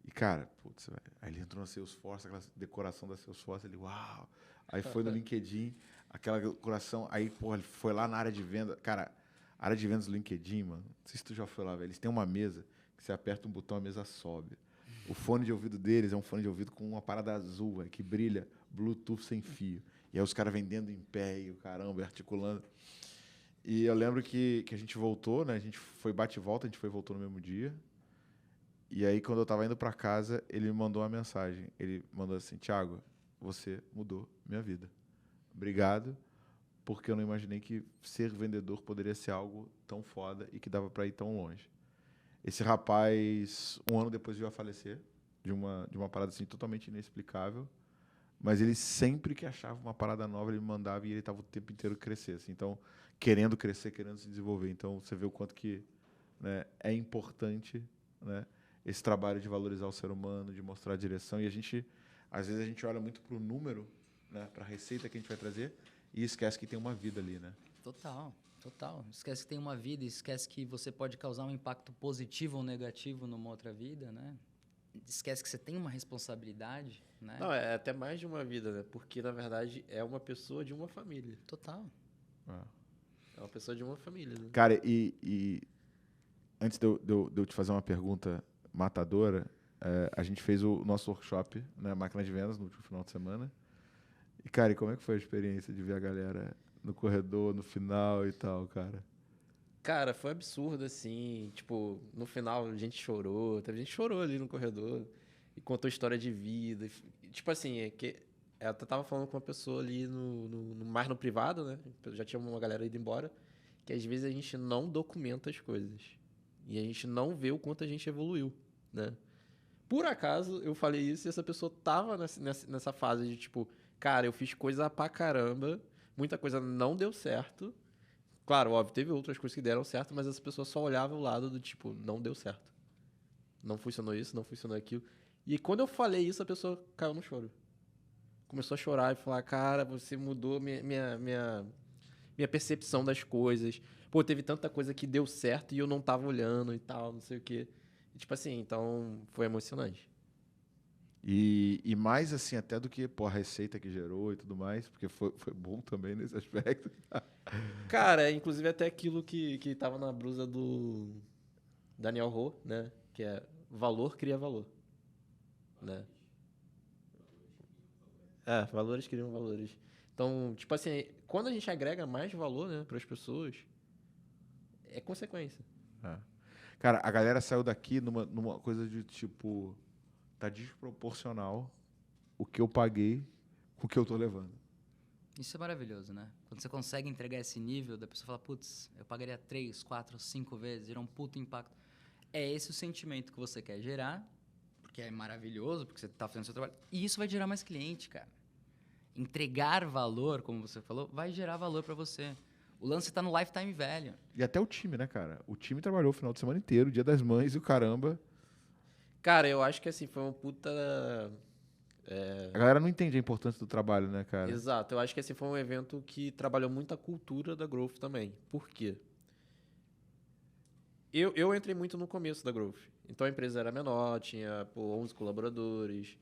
E, cara, putz, aí ele entrou na Salesforce, aquela decoração da Salesforce, ele, uau! Aí foi no LinkedIn, aquela decoração, aí, pô, ele foi lá na área de venda. Cara, a área de vendas do LinkedIn, mano, não sei se tu já foi lá, velho, eles têm uma mesa que você aperta um botão, a mesa sobe. O fone de ouvido deles é um fone de ouvido com uma parada azul, véio, que brilha, Bluetooth sem fio. E aí os caras vendendo em pé e o caramba, e articulando. E eu lembro que a gente voltou, né? A gente foi bate e volta, a gente foi e voltou no mesmo dia. E aí, quando eu tava indo para casa, ele me mandou uma mensagem. Ele mandou assim, Thiago, você mudou minha vida. Obrigado, porque eu não imaginei que ser vendedor poderia ser algo tão foda e que dava para ir tão longe. Esse rapaz, 1 ano depois, veio a falecer de uma parada assim totalmente inexplicável. Mas ele sempre que achava uma parada nova, ele me mandava e ele estava o tempo inteiro crescer. Assim. Então, querendo crescer, querendo se desenvolver. Então, você vê o quanto que, né, é importante, né, esse trabalho de valorizar o ser humano, de mostrar a direção. E às vezes a gente olha muito para o número, né, para a receita que a gente vai trazer e esquece que tem uma vida ali, né? Total. Esquece que tem uma vida, esquece que você pode causar um impacto positivo ou negativo numa outra vida, né? Esquece que você tem uma responsabilidade, né? Não, é até mais de uma vida, né? Porque, na verdade, é uma pessoa de uma família. Total. É uma pessoa de uma família, né? Cara, e antes de eu te fazer uma pergunta matadora, a gente fez o nosso workshop na máquina de vendas no último final de semana. E, cara, e como é que foi a experiência de ver a galera no corredor, no final e tal, cara? Cara, foi absurdo, assim. Tipo, no final a gente chorou. Teve gente que chorou ali no corredor. E contou história de vida. Tipo assim, eu tava falando com uma pessoa ali mais no privado, né? Já tinha uma galera indo embora. Que às vezes a gente não documenta as coisas. E a gente não vê o quanto a gente evoluiu, né? Por acaso, eu falei isso e essa pessoa tava nessa fase de tipo... Cara, eu fiz coisa pra caramba. Muita coisa não deu certo. Claro, óbvio, teve outras coisas que deram certo, mas essa pessoa só olhava o lado do tipo, não deu certo. Não funcionou isso, não funcionou aquilo. E quando eu falei isso, a pessoa caiu no choro. Começou a chorar e falar, cara, você mudou minha percepção das coisas. Pô, teve tanta coisa que deu certo e eu não tava olhando e tal, não sei o quê. E, tipo assim, então foi emocionante. E mais assim, até do que pô, a receita que gerou e tudo mais, porque foi bom também nesse aspecto. Cara, inclusive até aquilo que tava na blusa do Daniel Ho, né? Que é valor cria valor. Né? Valores criam valores. Então, tipo assim, quando a gente agrega mais valor, né, para as pessoas, é consequência. É. Cara, a galera saiu daqui numa coisa de tipo, tá desproporcional o que eu paguei com o que eu tô levando. Isso é maravilhoso, né? Quando você consegue entregar esse nível, da pessoa fala, putz, eu pagaria 3, 4, 5 vezes, gerou um puto impacto. É esse o sentimento que você quer gerar, porque é maravilhoso, porque você está fazendo o seu trabalho, e isso vai gerar mais cliente, cara. Entregar valor, como você falou, vai gerar valor para você. O lance está no lifetime value. E até o time, né, cara? O time trabalhou o final de semana inteiro, Dia das Mães e o caramba. Cara, eu acho que assim, foi uma puta. A galera não entende a importância do trabalho, né, cara? Exato, eu acho que assim, foi um evento que trabalhou muito a cultura da Growth também. Por quê? Eu entrei muito no começo da Growth. Então a empresa era menor, tinha 11 colaboradores.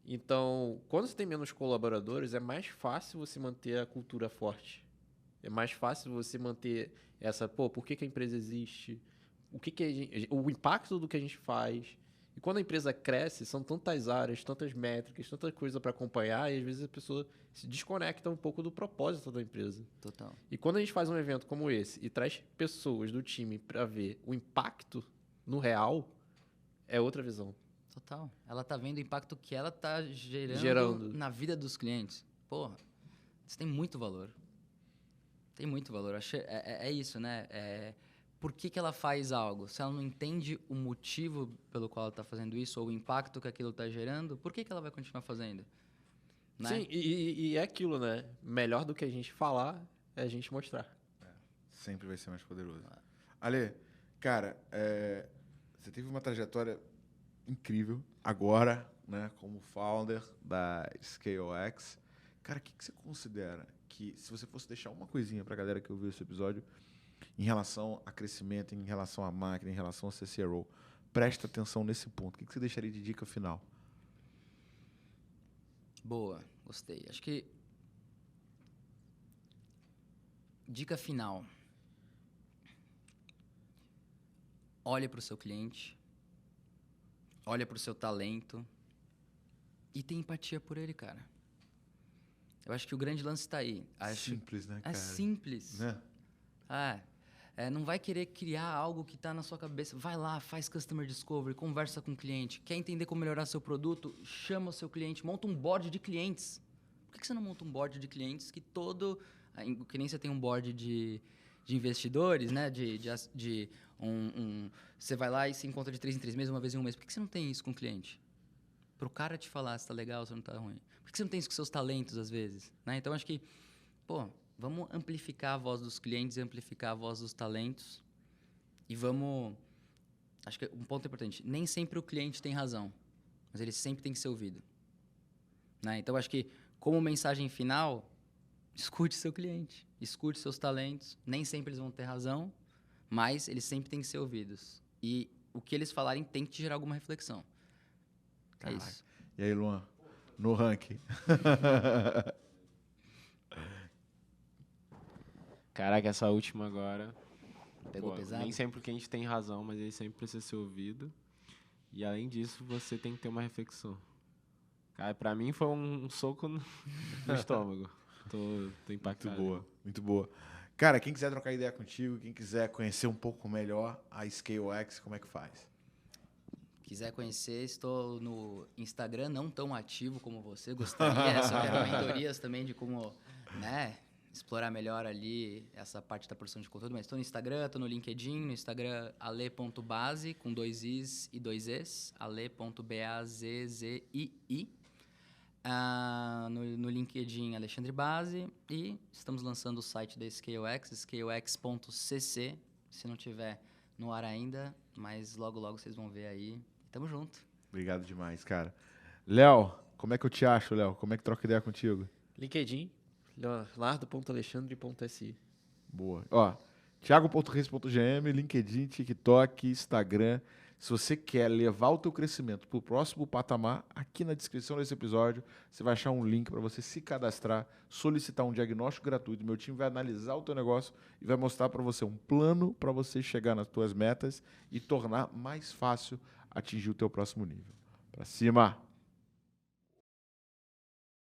Então, quando você tem menos colaboradores, é mais fácil você manter a cultura forte. É mais fácil você manter essa, por que a empresa existe? O impacto do que a gente faz. E quando a empresa cresce, são tantas áreas, tantas métricas, tanta coisa para acompanhar, e às vezes a pessoa se desconecta um pouco do propósito da empresa. Total. E quando a gente faz um evento como esse e traz pessoas do time para ver o impacto no real, é outra visão. Total. Ela tá vendo o impacto que ela tá Gerando. na vida dos clientes. Porra, isso tem muito valor. Tem muito valor. É isso, né? Por que ela faz algo? Se ela não entende o motivo pelo qual ela está fazendo isso ou o impacto que aquilo está gerando, por que ela vai continuar fazendo? Né? Sim, e é aquilo, né? Melhor do que a gente falar é a gente mostrar. Sempre vai ser mais poderoso. Ale, cara, você teve uma trajetória incrível agora, né, como founder da ScaleX. Cara, o que você considera que, se você fosse deixar uma coisinha para a galera que ouviu esse episódio, em relação a crescimento, em relação à máquina, em relação a CCRO, presta atenção nesse ponto. O que você deixaria de dica final? Boa, gostei. Acho que dica final. Olha para o seu cliente, olha para o seu talento e tem empatia por ele, cara. Eu acho que o grande lance está aí. Simples, né, cara? É simples. Né? Não vai querer criar algo que está na sua cabeça. Vai lá, faz Customer Discovery, conversa com o cliente. Quer entender como melhorar seu produto? Chama o seu cliente, monta um board de clientes. Por que você não monta um board de clientes que que nem você tem um board de investidores, né? Você vai lá e se encontra de 3 em 3 meses, uma vez em um mês. Por que você não tem isso com o cliente? Para o cara te falar se está legal ou se não está ruim. Por que você não tem isso com seus talentos, às vezes? Né? Então, acho que, vamos amplificar a voz dos clientes e amplificar a voz dos talentos. E vamos... Acho que um ponto importante. Nem sempre o cliente tem razão, mas ele sempre tem que ser ouvido. Né? Então, acho que, como mensagem final, escute seu cliente. Escute seus talentos. Nem sempre eles vão ter razão, mas eles sempre têm que ser ouvidos. E o que eles falarem tem que te gerar alguma reflexão. É isso. E aí, Luan? No ranking. Caraca, essa última agora... Pegou pesado? Nem sempre o cliente tem razão, mas ele sempre precisa ser ouvido. E, além disso, você tem que ter uma reflexão. Cara, pra mim foi um soco no estômago. Tô impactado. Muito boa, muito boa. Cara, quem quiser trocar ideia contigo, quem quiser conhecer um pouco melhor a ScaleX, como é que faz? Quiser conhecer, estou no Instagram, não tão ativo como você gostaria. Só quero mentorias também de como, né, explorar melhor ali essa parte da produção de conteúdo. Mas estou no Instagram, estou no LinkedIn, no Instagram ale.base, com 2 Is e 2 Es, ale.bazzii. No LinkedIn, Alexandre Base. E estamos lançando o site da ScaleX, scalex.cc, se não tiver no ar ainda, mas logo, logo vocês vão ver aí. Tamo junto. Obrigado demais, cara. Léo, como é que eu te acho, Léo? Como é que troca ideia contigo? LinkedIn, leonardo.alexandre.si. Boa. Ó, thiago.reis.gm, LinkedIn, TikTok, Instagram. Se você quer levar o teu crescimento para o próximo patamar, aqui na descrição desse episódio, você vai achar um link para você se cadastrar, solicitar um diagnóstico gratuito. Meu time vai analisar o teu negócio e vai mostrar para você um plano para você chegar nas tuas metas e tornar mais fácil atingir o teu próximo nível. Para cima!